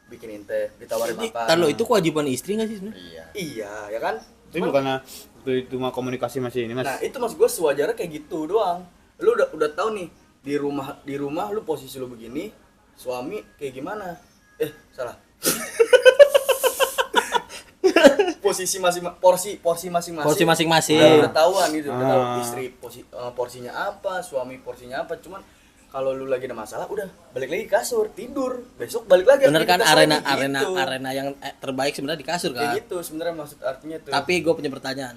Speaker 1: bikinin teh, ditawarin makan.
Speaker 2: Entar lo itu kewajiban istri enggak sih sebenarnya?
Speaker 1: Iya, ya kan?
Speaker 4: Itu bukannya waktu itu mah komunikasi masih ini mas.
Speaker 1: Nah, itu maksud gue sewajarnya kayak gitu doang. Lu udah tahu nih di rumah lu posisi lu begini, suami kayak gimana? Salah. Posisi porsi masing-masing.
Speaker 2: Porsi masing-masing.
Speaker 1: Udah tahuan gitu, udah tahu istri porsinya apa, suami porsinya apa. Cuman kalau lu lagi ada masalah, udah balik lagi ke kasur, tidur. Besok balik lagi.
Speaker 2: Bener kan
Speaker 1: aktivitas
Speaker 2: arena
Speaker 1: lagi, gitu.
Speaker 2: arena yang terbaik sebenarnya di kasur
Speaker 1: Kayak
Speaker 2: kan.
Speaker 1: gitu sebenarnya maksud artinya tuh.
Speaker 2: Tapi gue punya pertanyaan.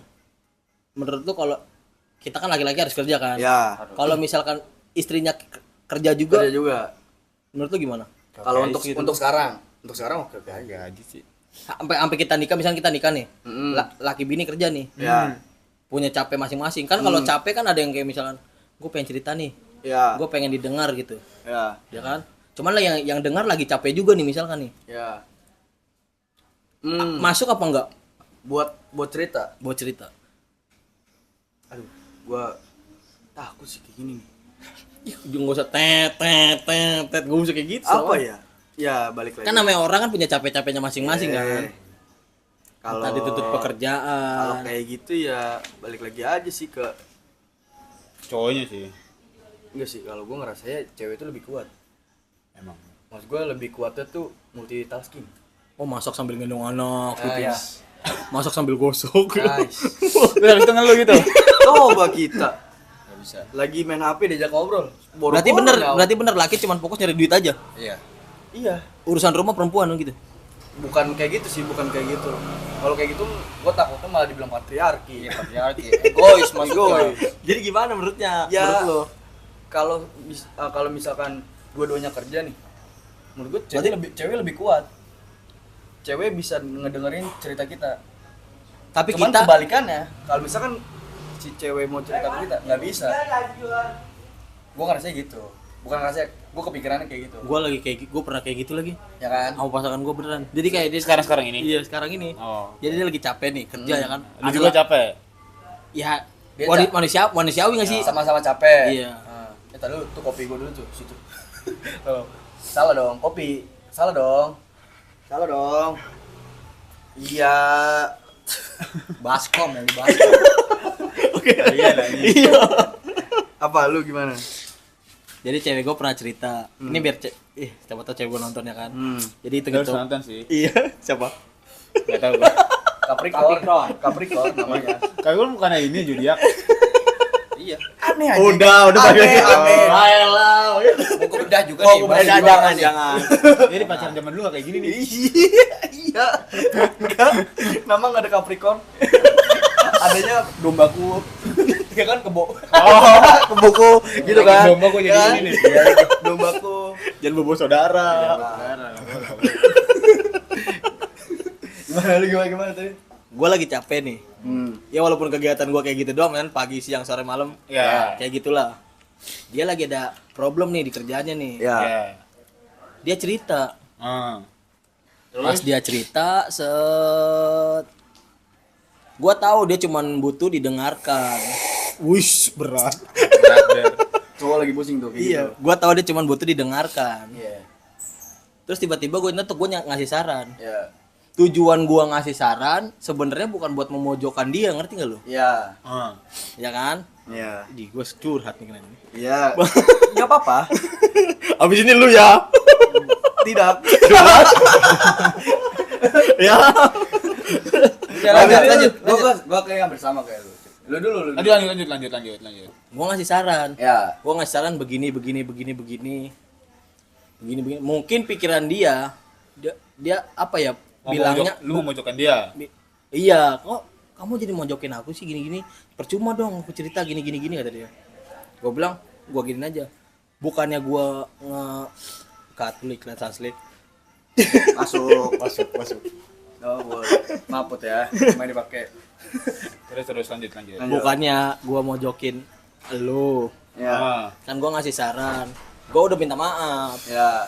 Speaker 2: Menurut lu kalau kita kan laki-laki harus kerja kan?
Speaker 1: Ya,
Speaker 2: Kalau misalkan istrinya kerja juga,
Speaker 1: kerja juga.
Speaker 2: menurut lu gimana?
Speaker 1: Kalau untuk sekarang oke aja.
Speaker 4: Gaji sih.
Speaker 2: Sampai kita nikah, misalnya kita nikah nih,
Speaker 1: Mm-mm.
Speaker 2: laki bini kerja nih,
Speaker 1: Ya,
Speaker 2: punya capek masing-masing. Kan kalau capek kan ada yang kayak misalkan, gue pengen cerita nih,
Speaker 1: ya,
Speaker 2: gue pengen didengar gitu,
Speaker 1: ya,
Speaker 2: ya kan? Cuman lah yang dengar lagi capek juga nih misalkan nih,
Speaker 1: ya.
Speaker 2: masuk apa enggak?
Speaker 1: Buat cerita.
Speaker 2: Buat cerita.
Speaker 1: Aduh, gua takut sih kayak gini nih.
Speaker 2: Ih, nggak usah tet, gue usah kayak gitu.
Speaker 1: Apa
Speaker 2: soalnya.
Speaker 1: ya? Ya balik lagi.
Speaker 2: Kan namanya orang kan punya capek-capeknya masing-masing kan.
Speaker 1: Kalau
Speaker 2: Tadi tutup
Speaker 1: kalau
Speaker 2: pekerjaan.
Speaker 1: kayak gitu ya balik lagi aja sih ke
Speaker 4: Cowoknya sih.
Speaker 1: enggak sih, kalau gua ngerasanya cewek itu lebih kuat.
Speaker 4: Emang.
Speaker 1: Maksud gua lebih kuatnya tuh multitasking.
Speaker 2: Oh, masak sambil gendong anak gitu ya.
Speaker 1: Nice.
Speaker 2: Masak sambil gosok.
Speaker 1: Nice.
Speaker 4: Udah itu ngeluh gitu.
Speaker 1: Coba kita
Speaker 3: Gak bisa.
Speaker 1: lagi main HP diajak ngobrol.
Speaker 2: Berarti bener laki cuman fokus nyari duit aja.
Speaker 3: Iya.
Speaker 1: Iya.
Speaker 2: Urusan rumah perempuan gitu.
Speaker 1: Bukan kayak gitu sih, bukan kayak gitu. Kalau kayak gitu gua takutnya malah dibilang patriarki.
Speaker 3: Iya patriarki. Egois maksudnya.
Speaker 2: Jadi gimana menurutnya?
Speaker 1: Ya,
Speaker 2: Menurut lo?
Speaker 1: kalau misalkan dua-duanya kerja nih, menurut gue cewek lebih kuat. Cewek bisa ngedengerin cerita kita.
Speaker 2: Tapi
Speaker 1: Cuman
Speaker 2: kita
Speaker 1: kebalikannya, kalau misalkan si cewek mau cerita ke kita nggak bisa. Gue ngerasa gitu, bukan ngerasa Gue kepikirannya kayak gitu.
Speaker 2: Gue pernah kayak gitu lagi.
Speaker 1: Ya kan?
Speaker 2: Sama pasangan gue beneran. Jadi kayak dia
Speaker 4: Sekarang ini.
Speaker 2: Iya, sekarang ini.
Speaker 4: Oh.
Speaker 2: Jadi dia lagi capek nih kerja ya kan.
Speaker 4: Lu juga capek.
Speaker 2: Ya,
Speaker 1: Dia
Speaker 2: manusiawi enggak sih?
Speaker 1: Sama-sama capek.
Speaker 2: Iya.
Speaker 1: Tadi lu tuh kopi gue dulu tuh situ. Salah dong, kopi. Salah dong. Iya. Baskom yang di Baskom.
Speaker 2: Oke.
Speaker 4: Iya lah ini.
Speaker 2: Iya.
Speaker 1: Apa lu gimana?
Speaker 2: Jadi cewek gue pernah cerita. Ini biar siapa tau cewek gue nonton ya kan. Jadi itu
Speaker 4: Lu harus
Speaker 2: gitu.
Speaker 4: nonton sih.
Speaker 2: Iya, siapa?
Speaker 4: Enggak tahu gua.
Speaker 1: Capricorn namanya.
Speaker 4: Kagak bukannya ini zodiak.
Speaker 1: Iya. Aneh aja.
Speaker 2: Udah pakai.
Speaker 1: Aneh.
Speaker 2: Ayolah.
Speaker 3: Mau bedah juga
Speaker 2: Oh,
Speaker 3: nih.
Speaker 2: udah jangan.
Speaker 4: Jadi pacaran zaman dulu kayak gini nih.
Speaker 1: Iya. Enggak. Nama enggak ada Capricorn. Adanya dombaku. Ya kan kebo. Keboku gitu kan.
Speaker 4: Domba gua jadi
Speaker 1: Kan?
Speaker 4: ini nih.
Speaker 1: Iya, dombaku.
Speaker 2: Jangan bobo saudara.
Speaker 1: Gimana tadi?
Speaker 2: Gue lagi capek nih. Ya walaupun kegiatan gue kayak gitu doang kan, pagi, siang, sore, malam.
Speaker 4: Ya.
Speaker 2: Kayak gitulah. Dia lagi ada problem nih di kerjaannya nih.
Speaker 1: Ya.
Speaker 4: Ya.
Speaker 2: Dia cerita.
Speaker 4: Terus
Speaker 2: Pas dia cerita, gua tahu dia cuman butuh didengarkan. Wush, berat.
Speaker 1: Cowok lagi pusing tuh kayak gitu.
Speaker 2: Gua tahu dia cuman butuh didengarkan.
Speaker 1: Iya.
Speaker 2: Terus tiba-tiba gue ngasih saran.
Speaker 1: Iya.
Speaker 2: Tujuan gua ngasih saran sebenarnya bukan buat memojokkan dia, ngerti gak lu?
Speaker 1: Iya.
Speaker 2: Ya kan?
Speaker 1: Iya.
Speaker 2: Di gua curhat nih kan ini.
Speaker 1: Iya. Enggak apa-apa.
Speaker 2: Abis ini lu ya.
Speaker 1: Tidak.
Speaker 2: Ya.
Speaker 1: Lanjut. Gua kayak hampir sama kayak lu. Lu dulu.
Speaker 4: Lanjut.
Speaker 2: Gua ngasih saran.
Speaker 1: Ya.
Speaker 2: Gua ngasih saran begini. Mungkin pikiran dia apa ya? Bilangnya
Speaker 4: lu mau mojokkan dia.
Speaker 2: iya, kok kamu jadi mojokin aku sih gini-gini. Percuma dong aku cerita gini kata dia. Gua bilang, gua gini aja. Bukannya gua Katolik translate.
Speaker 1: Masuk. Oh, boleh. Maput ya. Main dipakai.
Speaker 4: Terus lanjut.
Speaker 2: Bukannya gua mojokin lu.
Speaker 1: Ya.
Speaker 2: Kan gua ngasih saran. Gua udah minta maaf.
Speaker 1: Ya.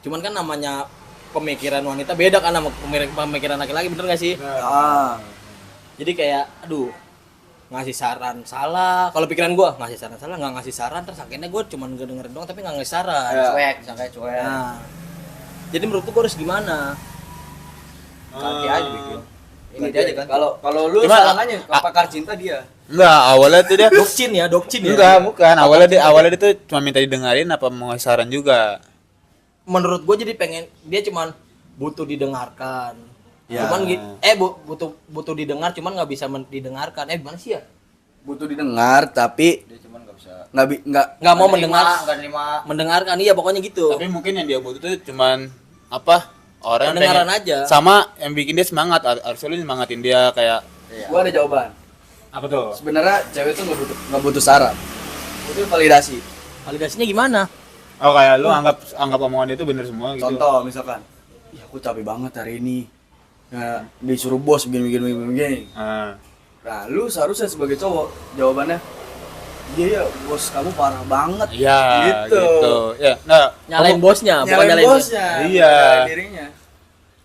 Speaker 2: Cuman kan namanya pemikiran wanita beda kan sama pemikiran laki-laki, bener gak sih? Jadi kayak ngasih saran salah. Kalau pikiran gua ngasih saran salah, nggak ngasih saran terus akhirnya gua cuma dengerin doang tapi nggak ngasih saran.
Speaker 1: Ya.
Speaker 3: Cuek.
Speaker 2: Nah, jadi menurut gua harus gimana?
Speaker 3: Ganti aja bikin. Ini
Speaker 1: Ganti
Speaker 3: dia aja
Speaker 1: aja.
Speaker 3: kan.
Speaker 1: Kalau lu
Speaker 4: Cuma-
Speaker 1: sarangannya pakar cinta dia.
Speaker 4: Enggak, awalnya tuh dia
Speaker 2: Dokcin ya.
Speaker 4: enggak, bukan. Awalnya dia tuh cuma minta didengarin apa mau ngasih saran juga.
Speaker 2: Menurut gua jadi pengen dia cuman butuh didengarkan.
Speaker 1: Ya.
Speaker 2: Cuman butuh didengar cuman nggak bisa didengarkan. Gimana sih ya?
Speaker 1: Butuh didengar tapi
Speaker 3: Dia cuman enggak bisa.
Speaker 2: Nggak mau mendengar.
Speaker 3: Enggak nerima.
Speaker 2: Mendengarkan, iya pokoknya gitu.
Speaker 4: Tapi mungkin yang dia butuh tuh cuman apa? Orang yang
Speaker 2: Pendengaran
Speaker 4: pengen-
Speaker 2: aja.
Speaker 4: Sama yang bikin dia semangat, harusnya lu nyemangatin dia kayak
Speaker 1: gua ada jawaban.
Speaker 4: apa tuh?
Speaker 1: Sebenarnya cewek tuh nggak butuh saran. Butuh validasi.
Speaker 2: Validasinya gimana?
Speaker 4: Oh kayak lu anggap omongan dia itu bener semua gitu.
Speaker 1: Contoh misalkan, ya aku capek banget hari ini. Nah, disuruh bos begini.
Speaker 4: Ah.
Speaker 1: Nah, lu seharusnya sebagai cowok jawabannya, iya ya bos kamu parah banget.
Speaker 4: Iya,
Speaker 1: Gitu.
Speaker 4: Ya, nah,
Speaker 2: Nyalain bosnya, bukan
Speaker 1: Nyalain
Speaker 2: nyalain
Speaker 1: bosnya,
Speaker 4: Iya.
Speaker 1: nyalain dirinya.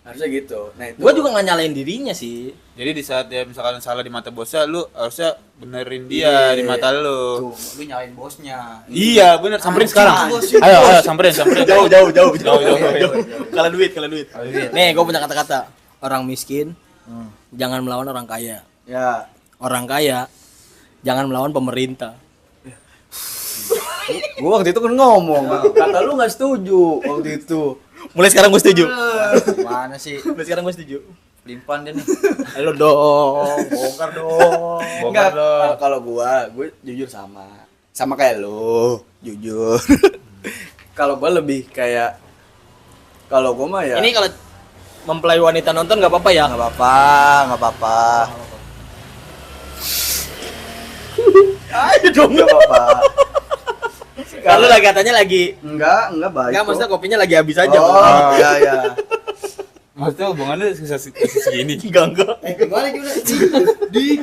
Speaker 1: Harusnya gitu. Nah itu.
Speaker 2: Gue juga nggak nyalain dirinya sih.
Speaker 4: jadi di saat dia misalkan salah di mata bosnya, lu harusnya benerin dia
Speaker 1: Iya.
Speaker 4: di mata lu.
Speaker 3: Tuh, lu nyalain bosnya.
Speaker 4: Iya, bener. Samperin sekarang.
Speaker 1: bos.
Speaker 4: Ayo, samperin.
Speaker 2: Jauh.
Speaker 4: Jauh.
Speaker 2: Kalau duit. Nih, gue punya kata-kata. Orang miskin jangan melawan orang kaya.
Speaker 1: Ya.
Speaker 2: Orang kaya jangan melawan pemerintah.
Speaker 1: Gua waktu itu kan ngomong, kata lu nggak setuju waktu itu.
Speaker 2: Mulai sekarang gue setuju.
Speaker 3: Gimana sih?
Speaker 2: Mulai sekarang gue setuju.
Speaker 3: Pelimpan dia nih.
Speaker 2: Halo dong, bongkar dong.
Speaker 1: Enggak, kalau gue jujur sama kayak lu, jujur. Kalau gua lebih kayak, kalau gua mah ya
Speaker 2: Ini kalau mempelai wanita nonton nggak apa-apa ya?
Speaker 1: nggak apa-apa.
Speaker 2: Ayo dong.
Speaker 1: Nggak apa-apa.
Speaker 2: Kalau lagi katanya lagi
Speaker 1: Enggak baik.
Speaker 2: Enggak,
Speaker 1: kok.
Speaker 2: maksudnya kopinya lagi habis aja.
Speaker 1: Oh, ya.
Speaker 4: Maksudnya hubungannya segini.
Speaker 2: Enggak.
Speaker 3: Gimana gimana? Anjing.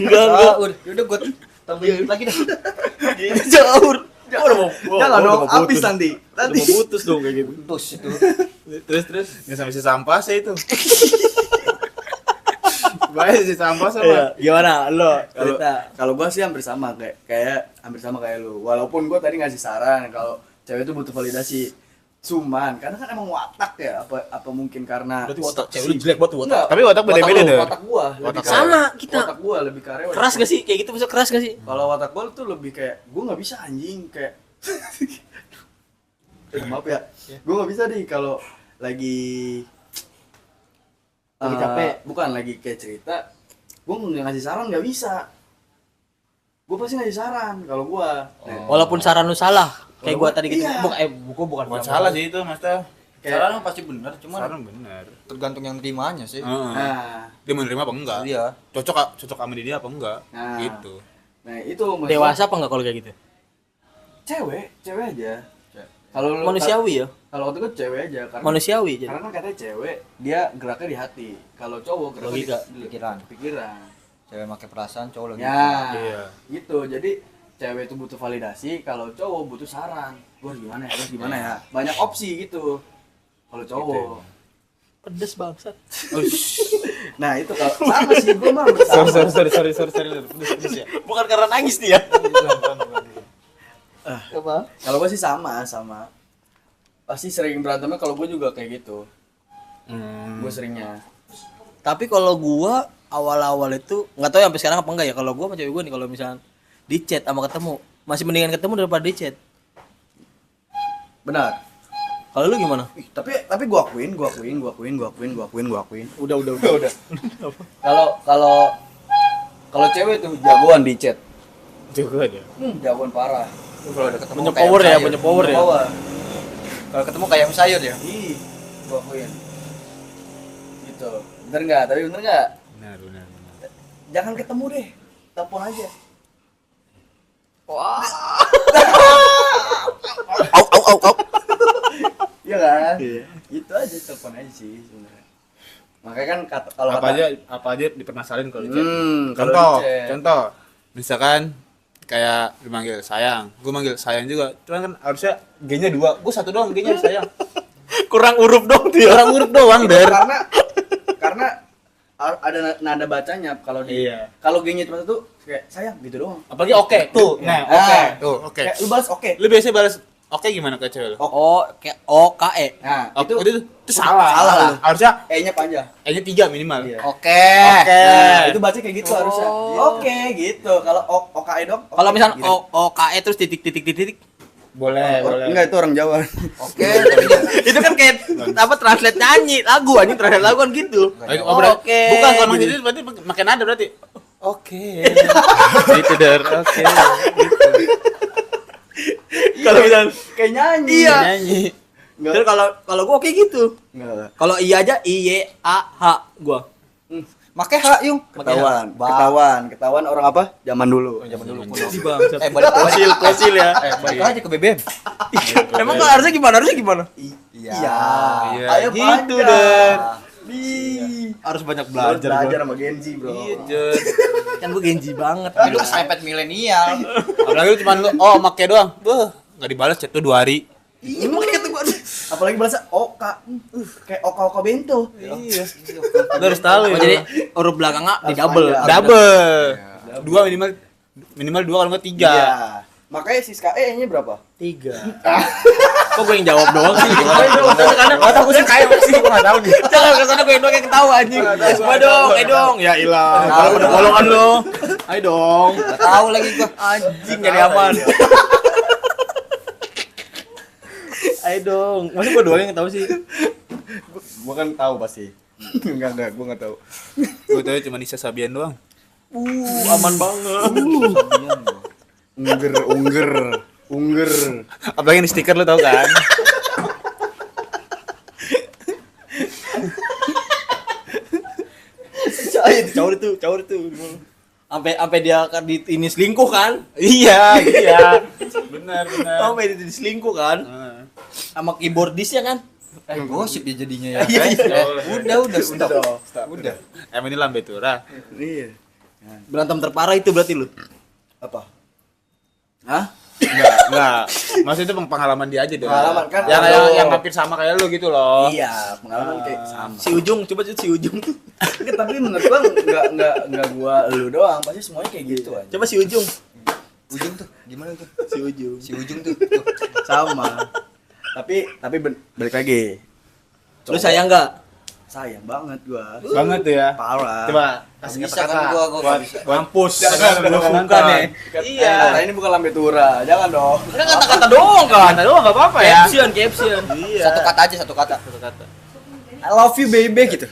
Speaker 2: Enggak.
Speaker 3: Udah gua tambahin lagi dah.
Speaker 2: Jauh.
Speaker 1: Jangan dong, habis nanti. Nanti.
Speaker 2: Mau putus dong kayak gitu.
Speaker 3: Putus itu.
Speaker 4: Terus nggak sampai si sampah sih itu. Baik si sampah sama.
Speaker 2: Iya, gimana lo
Speaker 1: Kalau
Speaker 2: cerita?
Speaker 1: kalau gua sih hampir sama kayak hampir sama kayak lu. Walaupun gua tadi ngasih saran kalau cewek itu butuh validasi. Cuman karena kan emang watak ya, apa mungkin karena
Speaker 2: Berarti watak cewek lu jelek banget watak.
Speaker 1: Enggak,
Speaker 4: Tapi watak beda-beda
Speaker 1: lu,
Speaker 4: deh.
Speaker 1: Watak gua lebih
Speaker 4: Watak
Speaker 1: kayak-
Speaker 2: sama kita.
Speaker 1: Watak gua lebih karya.
Speaker 2: Keras gak sih? Kayak gitu bisa keras gak sih?
Speaker 1: Kalau watak gua tuh lebih kayak gua nggak bisa anjing kayak maaf ya. Gua nggak bisa nih kalau lagi
Speaker 2: Lagi capek.
Speaker 1: bukan lagi kayak cerita. Gua nggak ngasih saran nggak bisa. Gua pasti ngasih saran kalau gua. Nah,
Speaker 2: Walaupun saran lu salah, kayak gua
Speaker 1: Kalau
Speaker 2: tadi gitu.
Speaker 1: iya.
Speaker 2: Bukan
Speaker 4: Bukan salah sih itu maksudnya.
Speaker 3: Saran pasti benar, cuman
Speaker 4: Saran bener.
Speaker 3: tergantung yang nerimanya sih.
Speaker 4: Heeh.
Speaker 1: nah,
Speaker 4: Dia menerima apa enggak?
Speaker 3: Iya.
Speaker 4: Cocok sama dia apa enggak?
Speaker 1: Nah.
Speaker 4: Gitu.
Speaker 1: nah itu maksudnya
Speaker 2: Dewasa apa enggak kalau kayak gitu?
Speaker 1: cewek aja. Kalau lu-
Speaker 2: Manusiawi ya?
Speaker 1: Kalau waktu itu cewek aja karena
Speaker 2: Manusiawi jadi.
Speaker 1: karena kan katanya cewek dia geraknya di hati. Kalau cowok geraknya
Speaker 2: Logika.
Speaker 1: di
Speaker 3: Pikiran.
Speaker 1: pikiran.
Speaker 3: Cewek pakai perasaan, cowok lagi.
Speaker 1: Ya,
Speaker 4: Iya.
Speaker 1: gitu. Jadi cewek itu butuh validasi, kalau cowok butuh saran. Gua harus gimana ya? Harus gimana ya? Banyak opsi gitu. Kalau cowok.
Speaker 2: Pedes bangsat.
Speaker 1: Nah, itu kalau sama sih gua mah bersama.
Speaker 4: Sorry. Pedes ya.
Speaker 2: Bukan karena nangis dia.
Speaker 1: Apa? Kalau gua sih sama. Pasti sering berantemnya kalau gua juga kayak gitu. Gua seringnya.
Speaker 2: Tapi kalau gua awal-awal itu nggak tahu ya sampai sekarang apa enggak ya. Kalau gua sama cewek gua nih kalau misalnya di chat sama ketemu, masih mendingan ketemu daripada di chat.
Speaker 1: Benar.
Speaker 2: Kalau lu gimana?
Speaker 1: Ih, tapi gua akuin.
Speaker 2: Udah.
Speaker 1: Kalau cewek tuh jagoan di chat.
Speaker 4: Juga dia.
Speaker 1: Jagoan parah.
Speaker 3: Kalau udah ketemu
Speaker 2: Punya
Speaker 3: kayak
Speaker 2: power ya,
Speaker 3: sayur.
Speaker 2: punya power ya.
Speaker 1: Power.
Speaker 3: Kalau ketemu kayak sayur ya.
Speaker 1: Ih, gua akuin. Gitu. Bener nggak? Tapi bener nggak?
Speaker 4: Benar.
Speaker 1: Jangan ketemu deh. Telepon aja.
Speaker 2: Au.
Speaker 1: Iya kan? Itu aja telepon aja sih sebenarnya. Makanya kan kalau
Speaker 4: Apa aja dipermasalahin kalau di chat.
Speaker 1: kalau di chat.
Speaker 4: Contoh. Misalkan kayak lu manggil sayang, gue manggil sayang juga. Cuman kan harusnya G-nya 2, gue 1 doang G-nya sayang.
Speaker 2: Kurang huruf dong dia.
Speaker 4: Orang urut doang, Der.
Speaker 1: karena ada nada bacanya kalau di
Speaker 4: Iya.
Speaker 1: kalau G-nya cuma satu kayak sayang gitu doang.
Speaker 2: Apalagi oke.
Speaker 4: Tuh, nah, oke.
Speaker 1: Kayak lu balas oke.
Speaker 4: Lu biasanya balas oke gimana ke cewek lu?
Speaker 2: Oh, kayak OKE.
Speaker 1: Nah,
Speaker 4: Itu salah.
Speaker 1: salah lah.
Speaker 4: Harusnya
Speaker 1: E-nya panjang.
Speaker 4: E-nya 3 minimal.
Speaker 1: Iya.
Speaker 2: Oke.
Speaker 1: Nah, itu baca kayak gitu harusnya.
Speaker 2: Oh.
Speaker 1: Oke, gitu. Kalau OKE dong.
Speaker 2: Kalau
Speaker 1: oke,
Speaker 2: misalnya
Speaker 1: gitu.
Speaker 2: OKE terus titik.
Speaker 4: Boleh.
Speaker 1: Enggak, itu orang Jawa.
Speaker 3: Oke.
Speaker 2: Itu kan kayak apa translate nyanyi lagu anjing translate lagu kan gitu.
Speaker 4: Oke. Bukan kalau makin itu berarti makin ada berarti. Oke. Gitu, Der. Oke.
Speaker 2: Kalau misalnya
Speaker 1: Kayak nyanyi.
Speaker 2: Iya.
Speaker 4: Nyanyi.
Speaker 1: Enggak.
Speaker 2: terus kalau gua kayak gitu.
Speaker 1: Enggak.
Speaker 2: Kalau iya aja IYAH gua.
Speaker 3: Pakai hak yung.
Speaker 1: Ketahuan orang apa? Zaman dulu.
Speaker 3: Zaman dulu.
Speaker 2: Si bangsat.
Speaker 3: Balik
Speaker 2: Fosil ya.
Speaker 3: balik aja ke BBM.
Speaker 2: Emang kan harusnya gimana?
Speaker 3: Iya.
Speaker 4: Iya.
Speaker 1: Ayo
Speaker 4: Gitu,
Speaker 1: panjang.
Speaker 4: Der.
Speaker 2: Harus banyak
Speaker 1: Belajar sama Genji, Bro.
Speaker 4: Iya, Der.
Speaker 2: Kan gua genji banget.
Speaker 3: Tapi lu kesempet milenial.
Speaker 4: Apalagi lu cuma lu make doang. Beuh, enggak dibalas chat tuh 2 hari.
Speaker 2: Iya makanya kata gua.
Speaker 1: Apalagi bahasa Oka. Kayak Oka bento.
Speaker 4: Iya. Lu harus tahu
Speaker 2: Oh,
Speaker 4: ya.
Speaker 2: jadi huruf belakangnya di double.
Speaker 1: panjang.
Speaker 4: Double. 2 minimal 2 kalau enggak 3.
Speaker 1: Iya. Makanya Siska E-nya berapa?
Speaker 2: 3. Kok gue yang jawab doang sih?
Speaker 4: Karena otak gue sih kayak sih gua enggak tahu nih.
Speaker 2: Jangan kesana gue doang yang ketawa anjing. Coba dong, ayo dong. Ya ilah. Kalau pada bolongan lo. Ayo dong.
Speaker 3: Enggak tahu lagi gua.
Speaker 2: Anjing nyari aman. Ayo dong. Masa gue doang yang tahu sih?
Speaker 1: Gua kan tahu pasti. Enggak, gua enggak tahu.
Speaker 4: Gue tahu cuma Nisa Sabian doang.
Speaker 2: Aman banget.
Speaker 1: Ungger.
Speaker 4: Apalagi ini stiker lu tau kan?
Speaker 2: Caur itu. Sampai dia kan di ini selingkuh kan?
Speaker 4: Iya. Benar.
Speaker 2: Sampai dia selingkuh kan? Sama keyboardisnya kan?
Speaker 3: Gosip dia jadinya ya. Udah. Udah.
Speaker 4: Emang ini lambe tura.
Speaker 1: Iya.
Speaker 2: Berantem terparah itu berarti lu.
Speaker 1: Apa? Hah?
Speaker 4: Enggak. Maksudnya itu pengalaman dia aja deh.
Speaker 1: Pengalaman kan
Speaker 4: yang hampir sama kayak lu gitu loh.
Speaker 1: Iya, pengalaman kayak sama.
Speaker 2: Si Ujung, coba si Ujung tuh.
Speaker 1: Tapi menurut gua enggak gua lu doang, pasti semuanya kayak gitu aja.
Speaker 2: Coba si Ujung.
Speaker 3: Ujung tuh gimana tuh?
Speaker 2: Si Ujung.
Speaker 3: Si ujung tuh. Tuh.
Speaker 1: Sama. Tapi balik lagi.
Speaker 2: Lu sayang enggak?
Speaker 1: Sayang banget gua.
Speaker 4: Banget tuh ya.
Speaker 1: Parah.
Speaker 4: Coba
Speaker 3: Kasih
Speaker 4: kasih
Speaker 3: bisa
Speaker 4: kata-kata.
Speaker 3: kan gua
Speaker 4: buat
Speaker 3: bisa.
Speaker 4: mampus.
Speaker 1: Jangan
Speaker 4: Lu
Speaker 1: dong.
Speaker 4: bukan nih.
Speaker 1: Iya. Ini bukan lambe tura. Jangan dong.
Speaker 2: Kan kata-kata doang kan.
Speaker 4: Kata doang enggak apa-apa ya.
Speaker 2: Caption.
Speaker 4: Iya.
Speaker 3: Satu kata aja, satu kata.
Speaker 4: Satu kata.
Speaker 1: I love you baby gitu.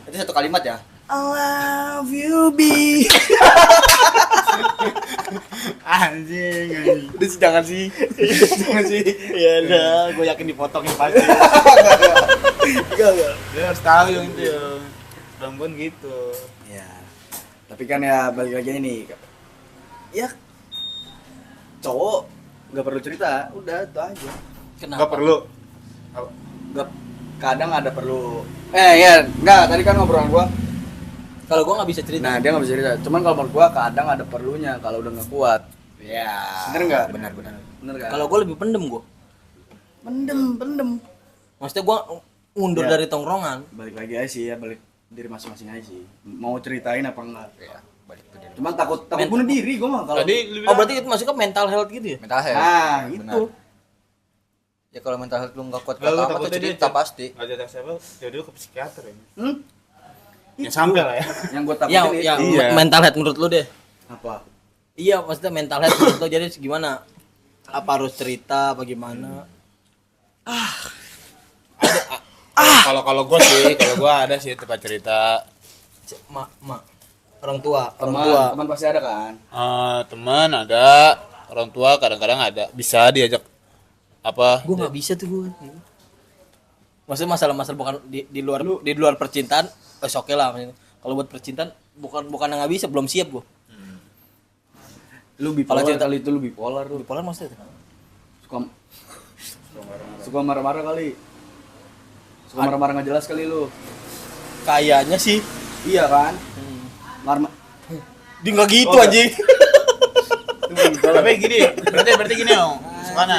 Speaker 3: Itu satu kalimat ya.
Speaker 1: I love you baby.
Speaker 4: Anjing.
Speaker 1: Udah sih jangan sih. Jangan sih.
Speaker 2: Iya dah, gue yakin dipotongin pasti.
Speaker 1: Enggak.
Speaker 4: Dia harus tahu yang itu ya. Perempuan gitu.
Speaker 1: Ya. Tapi kan ya balik lagi ini. Ya cowok nggak perlu cerita, udah itu aja.
Speaker 4: Enggak perlu.
Speaker 1: Nggak, kadang ada perlu. Ya, enggak, tadi kan ngobrolan gua.
Speaker 2: Kalau gue nggak bisa cerita.
Speaker 1: Nah, dia nggak bisa cerita. Cuman kalau menurut gua kadang ada perlunya kalau udah nggak kuat.
Speaker 3: Ya.
Speaker 1: Bener nggak?
Speaker 3: Benar.
Speaker 1: Bener kan?
Speaker 2: Kalau gue lebih pendem gue.
Speaker 1: pendem.
Speaker 2: Maksudnya gue mundur
Speaker 1: Ya.
Speaker 2: dari tongkrongan.
Speaker 1: Balik lagi aja sih ya, balik diri masing-masing aja sih. Mau ceritain apa enggak?
Speaker 3: Ya, balik ke diri.
Speaker 1: Cuman takut bunuh diri gua mah kalau.
Speaker 4: Tadi lu
Speaker 2: Oh
Speaker 4: bilang
Speaker 2: berarti itu masuk ke mental health gitu ya?
Speaker 3: Mental health.
Speaker 1: Nah,
Speaker 3: Benar.
Speaker 1: gitu.
Speaker 3: Ya kalau mental health lu nggak kuat
Speaker 4: Lalu
Speaker 3: kata apa tuh
Speaker 4: takutnya dia
Speaker 3: cerita pasti.
Speaker 4: enggak jadi siapa, dia dulu ke psikiater ya. Ya
Speaker 1: Itu.
Speaker 4: sampai lah ya.
Speaker 1: Yang gua
Speaker 2: Ya,
Speaker 1: takutin
Speaker 2: ya
Speaker 1: itu.
Speaker 4: Iya.
Speaker 2: mental health menurut lu deh.
Speaker 1: Apa?
Speaker 2: Iya, maksudnya mental health menurut lu jadi gimana? Apa harus cerita apa gimana?
Speaker 4: Kalau gua sih, kalau gua ada sih tempat cerita.
Speaker 2: Mak, orang tua.
Speaker 1: Teman pasti ada kan?
Speaker 4: Teman ada, orang tua kadang-kadang ada, bisa diajak apa?
Speaker 2: Gue nggak bisa tuh gue. Maksudnya masalah-masalah bukan di luar percintaan, oke lah. Maksudnya. Kalau buat percintaan bukan nggak bisa, belum siap gue.
Speaker 1: Lu bipolar
Speaker 2: Kalau cerita-
Speaker 1: kali itu lu bipolar lu.
Speaker 2: Bipolar maksudnya?
Speaker 1: Suka marah-marah kali. Suka marah-marah nggak jelas kali lu.
Speaker 2: Kayaknya sih.
Speaker 1: Iya kan? Marah.
Speaker 2: Dia nggak gitu
Speaker 4: Oh,
Speaker 2: anjing.
Speaker 4: Tapi gini, berarti gini dong. Sukana,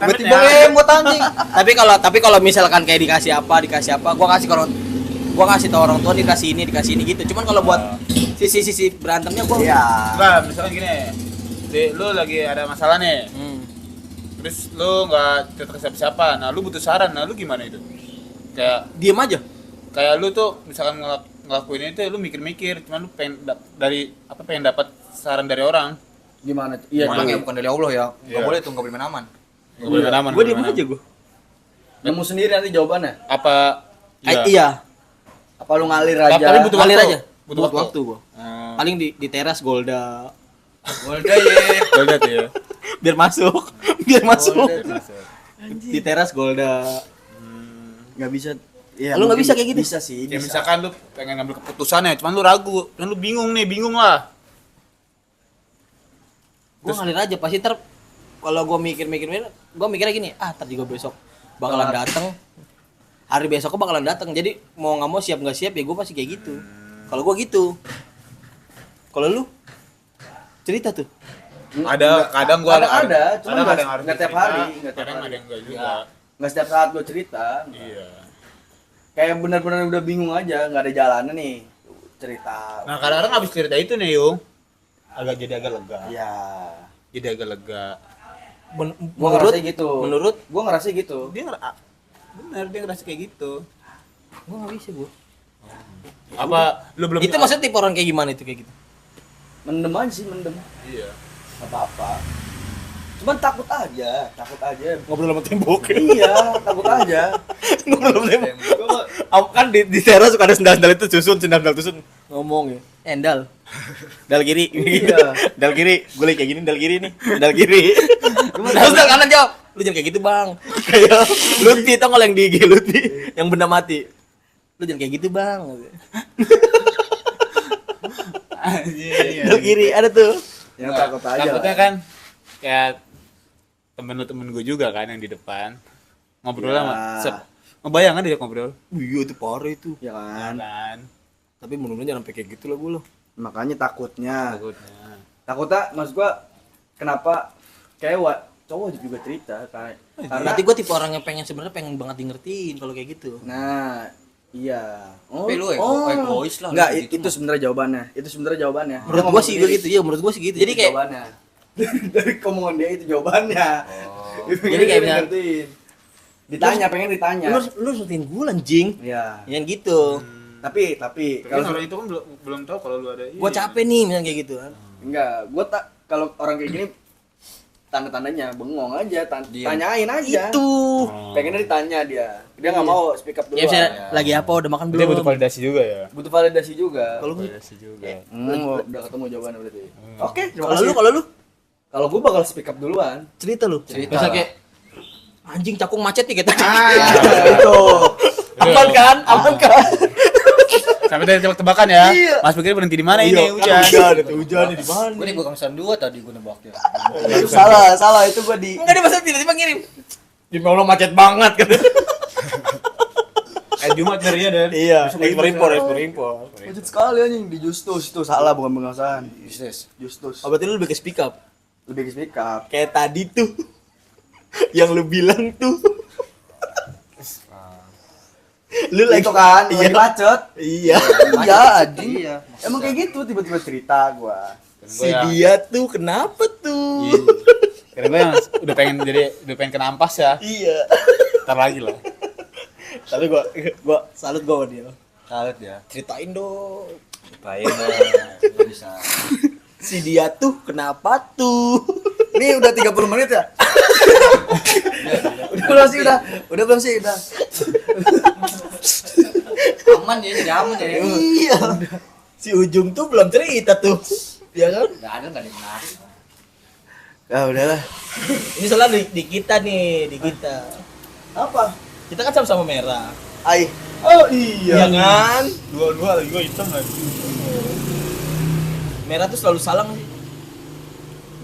Speaker 3: Gue tiba emot anjing.
Speaker 2: tapi kalau misalkan kayak dikasih apa, gua kasih tau orang tua dikasih ini gitu. Cuman kalau buat sisi berantemnya gua
Speaker 1: Iya.
Speaker 4: Enggak, misalkan gini. Lu lagi ada masalah nih. Terus lu nggak cerita ke siapa-siapa. Nah, lu butuh saran. Nah, lu gimana itu? Kayak
Speaker 2: diem aja.
Speaker 4: lu tuh misalkan ngelakuin itu lu mikir-mikir, cuman lu pengen pengen dapat saran dari orang.
Speaker 1: Gimana tuh? Iya,
Speaker 3: Orang
Speaker 1: tuh.
Speaker 3: yang bukan dari Allah ya. Enggak
Speaker 4: Iya.
Speaker 3: boleh tuh, enggak boleh main aman.
Speaker 4: Nggak boleh aman.
Speaker 2: Gua diem aja gua.
Speaker 1: Nemu sendiri nanti jawabannya.
Speaker 4: Apa
Speaker 2: Iya.
Speaker 1: Apa lu ngalir aja?
Speaker 4: Tapi butuh
Speaker 2: Ngalir
Speaker 4: waktu.
Speaker 2: aja.
Speaker 4: Butuh waktu.
Speaker 2: gua. Paling di teras Golda.
Speaker 3: Golda ya.
Speaker 4: Golda tuh ya.
Speaker 2: Biar masuk. Di teras Golda.
Speaker 1: Nggak bisa. Iya,
Speaker 2: Lu nggak
Speaker 1: mungkin
Speaker 2: bisa kayak gitu?
Speaker 1: Bisa sih.
Speaker 4: Ya
Speaker 1: Bisa.
Speaker 4: misalkan lu pengen ngambil keputusan ya, cuman lu ragu, dan lu bingung lah.
Speaker 2: Gua ngalir aja pasti kalau gua mikir gua mikirnya gini, ntar juga besok bakalan dateng. Hari besoknya bakalan dateng. Jadi mau nggak mau siap nggak siap ya gua pasti kayak gitu. Kalau gua gitu. Kalau lu cerita tuh.
Speaker 4: Ada kadang gua
Speaker 1: ada, cuma
Speaker 4: kadang
Speaker 1: nggak-
Speaker 4: ada yang harus
Speaker 1: nggak tiap
Speaker 4: dicerita,
Speaker 1: hari, nggak tiap
Speaker 4: kadang
Speaker 1: hari.
Speaker 4: ada yang enggak juga.
Speaker 1: Nggak setiap saat gua cerita.
Speaker 4: Iya.
Speaker 1: Kayak benar-benar udah bingung aja, nggak ada jalannya nih cerita.
Speaker 4: Nah, kadang-kadang habis cerita itu nih, Yung, jadi agak lega.
Speaker 1: Ya.
Speaker 4: Jadi agak lega.
Speaker 1: Gua ngerasa gitu.
Speaker 2: menurut
Speaker 1: Gua ngerasa gitu.
Speaker 4: Bener, dia ngerasa kayak gitu.
Speaker 2: gua nggak bisa gua.
Speaker 4: Apa lu belum
Speaker 2: Itu maksudnya tipe orang kayak gimana itu kayak gitu?
Speaker 1: Mendem aja sih, mendem.
Speaker 4: Iya.
Speaker 1: Nggak apa-apa. Cuman takut aja.
Speaker 2: Ngobrol sama tembok.
Speaker 1: Iya, takut aja.
Speaker 2: Ngobrol sama tembok. Kan di teras suka ada sendal-sendal itu sendal tusun ngomong ya. Endal. Dal kiri.
Speaker 1: Iya.
Speaker 2: Dal kiri. Gue lagi kayak gini dal kiri nih. Dal kiri. Terus dal kanan jawab. Lu jangan kayak gitu, Bang. Kayak Lutfi tau kalau yang di IG Lutfi yang benda mati. Lu jangan kayak gitu, Bang. Dal kiri ada tuh.
Speaker 1: Yang takut aja.
Speaker 4: Takutnya
Speaker 1: lah.
Speaker 4: kan kayak temen gue juga kan yang di depan ngobrol
Speaker 1: Ya.
Speaker 4: sama ngebayang kan dia ngobrol
Speaker 2: Iya itu parah itu.
Speaker 1: Ya kan.
Speaker 4: kan
Speaker 2: Tapi mudah-mudahan jangan sampai kayak gitu lah gue loh.
Speaker 1: Makanya takutnya.
Speaker 4: takutnya
Speaker 1: Takutnya maksud gua kenapa cowok juga cerita kayak karena
Speaker 2: Berarti gue tipe orang yang sebenarnya pengen banget di ngertiin kalau kayak gitu.
Speaker 1: nah iya
Speaker 3: Tapi lu egois lah.
Speaker 1: enggak
Speaker 3: gitu
Speaker 1: itu sebenarnya jawabannya
Speaker 2: Menurut gue sih gitu. Iya, menurut gue sih gitu. Jadi kayak
Speaker 1: jawabannya dari omongan dia itu jawabannya.
Speaker 2: Jadi kayak misalnya-
Speaker 1: ngertiin. Pengen ditanya.
Speaker 2: lu ngertiin gue anjing.
Speaker 1: Iya.
Speaker 2: Yang gitu.
Speaker 1: Tapi
Speaker 4: Tapi
Speaker 1: kalau
Speaker 4: orang itu kan belum tahu kalau lu ada.
Speaker 2: Gue capek nih misalnya kayak gitu kan.
Speaker 1: enggak, gua tak kalau orang kayak gini tanda-tandanya bengong aja, tanyain aja.
Speaker 2: Itu.
Speaker 1: Pengennya ditanya dia. Dia nggak mau speak up dulu.
Speaker 2: Ya misalnya lagi apa udah makan
Speaker 4: Dia
Speaker 2: belum?
Speaker 4: butuh validasi juga ya.
Speaker 1: Butuh validasi juga.
Speaker 2: Kalau
Speaker 4: Validasi juga.
Speaker 1: Udah ketemu jawabannya berarti. Oke, terima
Speaker 2: kalau
Speaker 1: kasih.
Speaker 2: lu
Speaker 1: Kalau gua bakal speak up duluan.
Speaker 2: cerita lu.
Speaker 3: Cerita
Speaker 2: Misalnya
Speaker 3: lah.
Speaker 2: kayak anjing cakung macet nih kita.
Speaker 1: Itu.
Speaker 2: Aman kan? Aman kan?
Speaker 4: Sampai tadi tebak-tebakan ya.
Speaker 1: Iya.
Speaker 4: Mas pikir berhenti di mana ini hujan.
Speaker 2: Hujan di mana?
Speaker 3: Gue nih bukan pesan 2 tadi gue nebaknya.
Speaker 1: Itu salah itu gua di
Speaker 2: Enggak dia masa tiba-tiba ngirim. Di Allah macet banget kan.
Speaker 4: Jumat nyarinya dan.
Speaker 2: Iya, impor.
Speaker 1: Macet sekali anjing di Justus itu salah bukan pengasahan. Justus.
Speaker 2: Oh, berarti lu lebih ke speak up.
Speaker 1: Lebih ke speak up.
Speaker 2: Kayak tadi tuh. Yang lu bilang tuh. Lu
Speaker 1: Itu kan
Speaker 2: iya.
Speaker 1: lagi bacot.
Speaker 2: Iya.
Speaker 1: Iya, anjing.
Speaker 3: Iya.
Speaker 1: Emang kayak gitu tiba-tiba cerita gua.
Speaker 2: Si dia tuh kenapa tuh?
Speaker 4: Karena gue yang udah pengen kena ampas ya.
Speaker 2: Iya.
Speaker 4: Ntar lagi lah.
Speaker 2: Tapi gua salut gua sama dia.
Speaker 3: Salut ya.
Speaker 2: Ceritain dong.
Speaker 3: Baik lah. Bisa.
Speaker 2: Si dia tuh kenapa tuh?
Speaker 1: Ini udah 30 menit ya? Udah belum sih?
Speaker 3: Aman ya, jadi aman ya.
Speaker 2: Iya. Si Ujung tuh belum cerita tuh. Ya kan?
Speaker 3: Enggak ada yang menarik.
Speaker 1: Ya udahlah.
Speaker 2: Ini soalnya di kita nih, di kita.
Speaker 1: Apa?
Speaker 2: Kita kan sama-sama merah.
Speaker 1: Ai. Oh iya.
Speaker 2: Iya kan?
Speaker 4: Dua lagi gue hitam lagi.
Speaker 2: Merah tuh selalu salah sih.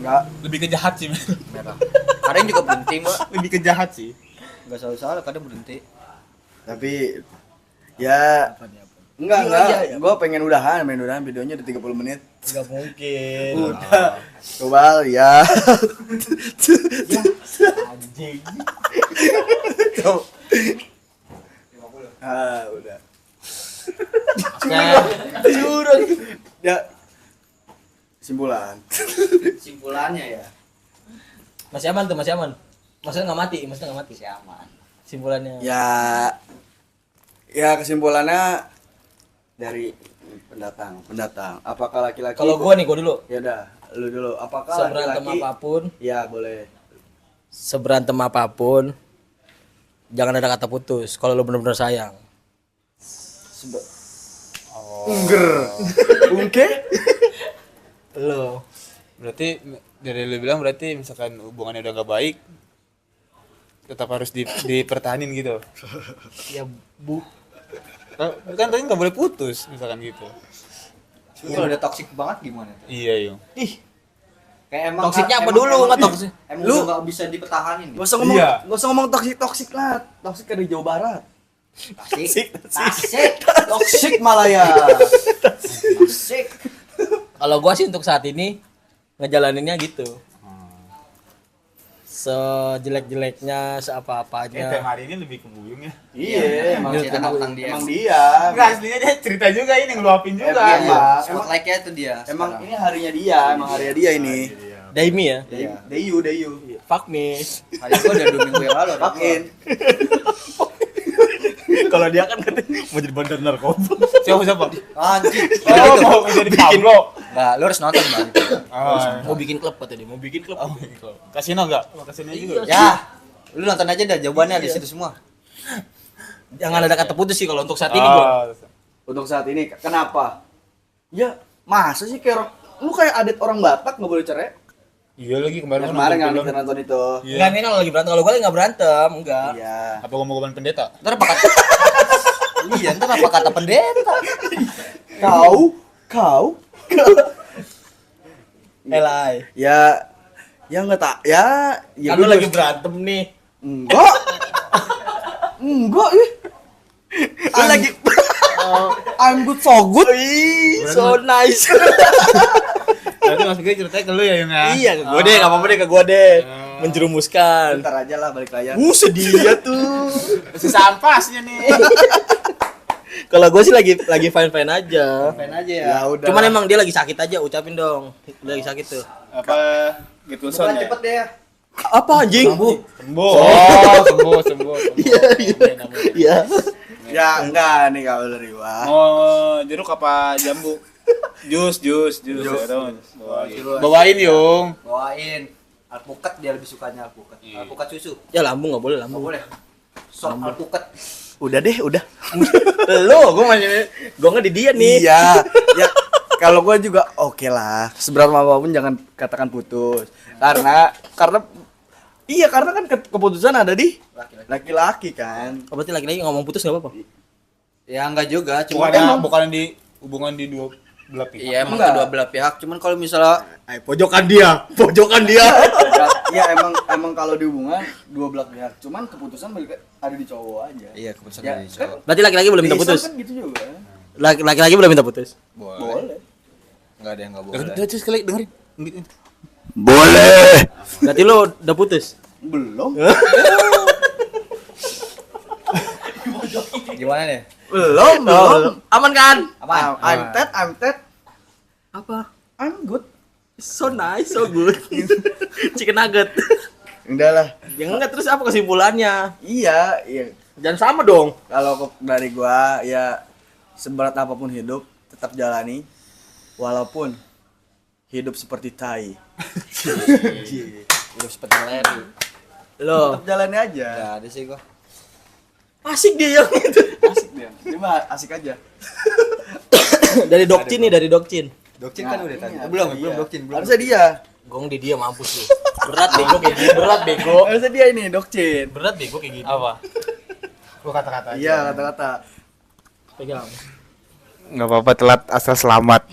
Speaker 1: Enggak.
Speaker 4: Lebih kejahat sih.
Speaker 3: Merah. Kadang juga berhenti, Mbak.
Speaker 4: Lebih kejahat sih.
Speaker 3: Enggak selalu salah, kadang berhenti.
Speaker 1: Tapi ya enggak.
Speaker 2: Iya.
Speaker 1: Gua pengen udahan videonya udah 30 menit.
Speaker 2: Enggak mungkin.
Speaker 1: Udah. Coba ya.
Speaker 2: Anjing.
Speaker 1: Coba. Udah.
Speaker 2: Curang.
Speaker 1: Ya. Kesimpulan.
Speaker 3: Simpulannya ya.
Speaker 2: Masih aman tuh, masih aman. Maksudnya nggak mati.
Speaker 3: Masih aman.
Speaker 2: Simpulannya.
Speaker 1: Ya kesimpulannya dari pendatang. Apakah laki-laki?
Speaker 2: Kalau gua dulu.
Speaker 1: Ya udah, lu dulu. Apakah
Speaker 2: Seberantem
Speaker 1: laki-laki?
Speaker 2: apapun,
Speaker 1: Ya boleh.
Speaker 2: seberantem apapun, jangan ada kata putus. Kalau lu benar-benar sayang.
Speaker 1: Oke.
Speaker 2: Lo.
Speaker 4: Berarti dari lu bilang berarti misalkan hubungannya udah gak baik, tetap harus dipertahanin gitu.
Speaker 2: Ya bu.
Speaker 4: Kan tadi nggak boleh putus misalkan gitu.
Speaker 3: Kalau udah toksik banget gimana?
Speaker 4: Iya yung.
Speaker 2: Ih,
Speaker 3: Kayak
Speaker 2: toksiknya apa dulu nggak toksik?
Speaker 3: Emang
Speaker 1: Lu-
Speaker 3: lu enggak bisa dipertahanin.
Speaker 1: Gak usah ngomong,
Speaker 4: Iya.
Speaker 1: gak usah ngomong toksik lah. Toksik kan di Jawa Barat.
Speaker 3: Tasik.
Speaker 1: Toksik malah ya.
Speaker 3: Tasik.
Speaker 2: Kalau gua sih untuk saat ini ngejalaninnya gitu. Sejelek-jeleknya, seapa-apanya.
Speaker 4: Tema hari ini lebih ke Buyung ya.
Speaker 1: Iya,
Speaker 3: Emang cerita tentang dia.
Speaker 1: Emang dia.
Speaker 4: Enggak aslinya dia cerita juga ini ngeluapin juga.
Speaker 1: Iya,
Speaker 3: Emang
Speaker 1: Pak.
Speaker 3: spotlight-nya itu dia.
Speaker 1: Emang
Speaker 3: sekarang.
Speaker 1: ini harinya dia, emang harinya dia ini.
Speaker 2: Daimi ya.
Speaker 3: Iya.
Speaker 1: Deyu.
Speaker 2: Fuck me.
Speaker 3: Hari gua udah 2 minggu yang lalu.
Speaker 1: Makin.
Speaker 2: Kalau dia kan katanya mau jadi bandar narkoba.
Speaker 4: Siapa?
Speaker 3: Anjing.
Speaker 4: Oh, mau jadi Pablo.
Speaker 3: Enggak, lu harus nonton, Bang.
Speaker 2: Mau bikin klub kata dia, mau bikin klub.
Speaker 4: Kasino enggak? Oh, kasino juga.
Speaker 3: Ya. Lu nonton aja dah jawabannya di situ semua.
Speaker 2: Jangan ada kata putus sih kalau untuk saat ini gua.
Speaker 1: Untuk saat ini kenapa? Ya, masa sih kayak lu kayak adat orang Batak nggak boleh cerai?
Speaker 4: Iya lagi kemarin
Speaker 1: Yang
Speaker 4: gua
Speaker 1: kemarin
Speaker 4: nonton
Speaker 1: kan
Speaker 4: film.
Speaker 1: kita nonton itu.
Speaker 4: Iya.
Speaker 2: Enggak, ini kalau lagi berantem, kalau gua lagi enggak berantem, enggak.
Speaker 1: Iya.
Speaker 4: Apa ngomong pendeta?
Speaker 3: Ntar apa kata? Iya, ntar apa kata pendeta?
Speaker 1: Kau.
Speaker 2: Elai.
Speaker 1: Ya nggak tak. Ya
Speaker 2: Kan lu
Speaker 1: gua
Speaker 2: lagi
Speaker 1: juga-
Speaker 2: berantem nih.
Speaker 1: Enggak. Enggak ih.
Speaker 2: Lu lagi
Speaker 1: I'm good so good.
Speaker 2: Ih, so nice.
Speaker 4: Berarti Mas Fikri ceritanya ke lu ya, Yung ya?
Speaker 2: Iya, ke gue deh, enggak apa-apa deh ke gue deh. Menjerumuskan.
Speaker 1: Ntar aja lah balik layar.
Speaker 2: Sedih dia tuh.
Speaker 4: Si sampasnya nih.
Speaker 2: Kalau gue sih lagi fine aja.
Speaker 3: Main aja ya.
Speaker 1: Ya udah.
Speaker 2: Cuman emang dia lagi sakit aja, ucapin dong. Dia lagi sakit tuh.
Speaker 4: Apa gitu son ya?
Speaker 3: Cepet deh ya.
Speaker 2: Apa anjing?
Speaker 4: Sembuh. Oh, sembuh.
Speaker 2: Iya. Iya.
Speaker 1: Ya enggak nih kalau dari gua.
Speaker 4: Oh, jeruk apa jambu? Jus. Ya, tahu. Bawain, Yung.
Speaker 3: Bawain alpukat, dia lebih sukanya alpukat. Alpukat susu.
Speaker 2: Ya lambung enggak boleh
Speaker 3: Nggak
Speaker 2: lambung.
Speaker 3: boleh. Sok alpukat.
Speaker 2: Udah deh, udah. Lo, gue masih nggak di dia nih.
Speaker 1: Iya. Ya kalau gua juga oke lah. Seberat apapun jangan katakan putus. Karena iya karena kan keputusan ada di laki-laki kan.
Speaker 2: Oh, berarti lagi-lagi ngomong putus nggak apa-apa?
Speaker 3: Ya enggak juga, cuma
Speaker 4: Bukan di hubungan di dua belah pihak.
Speaker 3: iya emang
Speaker 1: Enggak.
Speaker 3: kedua belah pihak. Cuman kalau misalnya
Speaker 2: Pojokan dia.
Speaker 1: Ya emang kalau di hubungan dua belah pihak. Cuman keputusan ada di cowok aja.
Speaker 3: iya keputusan
Speaker 1: Ya,
Speaker 3: dari cowok.
Speaker 2: Berarti laki-laki belum minta
Speaker 1: Di Islam
Speaker 2: putus.
Speaker 1: kan gitu juga.
Speaker 2: Laki-laki belum minta putus.
Speaker 1: Boleh.
Speaker 3: Enggak ada yang enggak boleh.
Speaker 4: Dengerin sekali, dengerin.
Speaker 1: Boleh.
Speaker 2: Berarti lo udah putus.
Speaker 1: Belum.
Speaker 3: Gimana nih?
Speaker 1: Belum.
Speaker 2: Aman kan?
Speaker 3: Apaan?
Speaker 1: I'm Ted.
Speaker 2: Apa?
Speaker 1: I'm good.
Speaker 2: So nice, so good. Chicken nugget.
Speaker 1: Udah lah.
Speaker 2: Ya enggak, terus apa kesimpulannya?
Speaker 1: Iya.
Speaker 2: Jangan sama dong.
Speaker 1: Kalau dari gua ya seberat apapun hidup tetap jalani walaupun hidup seperti tai.
Speaker 3: Udah seperti Larry.
Speaker 2: Lo
Speaker 1: Tetap jalani aja.
Speaker 3: Enggak ada sih gua.
Speaker 2: asik dia yang itu.
Speaker 1: Asik dia. Cuma asik aja.
Speaker 2: Dari Dokcin nih, dari Dokcin.
Speaker 3: Dokcin
Speaker 1: Nah,
Speaker 3: kan udah tadi.
Speaker 1: iya,
Speaker 3: Belum
Speaker 1: iya.
Speaker 3: dokcin, belum.
Speaker 1: Harusnya dia.
Speaker 2: Gong di dia mampus lu. Berat bego kayak gini, berat bego.
Speaker 1: Harusnya dia ini dokcin.
Speaker 2: Berat bego kayak gini.
Speaker 4: Apa? Gua kata-kata aja.
Speaker 1: Iya kata-kata.
Speaker 2: Pegang.
Speaker 4: Enggak apa-apa, telat asal selamat.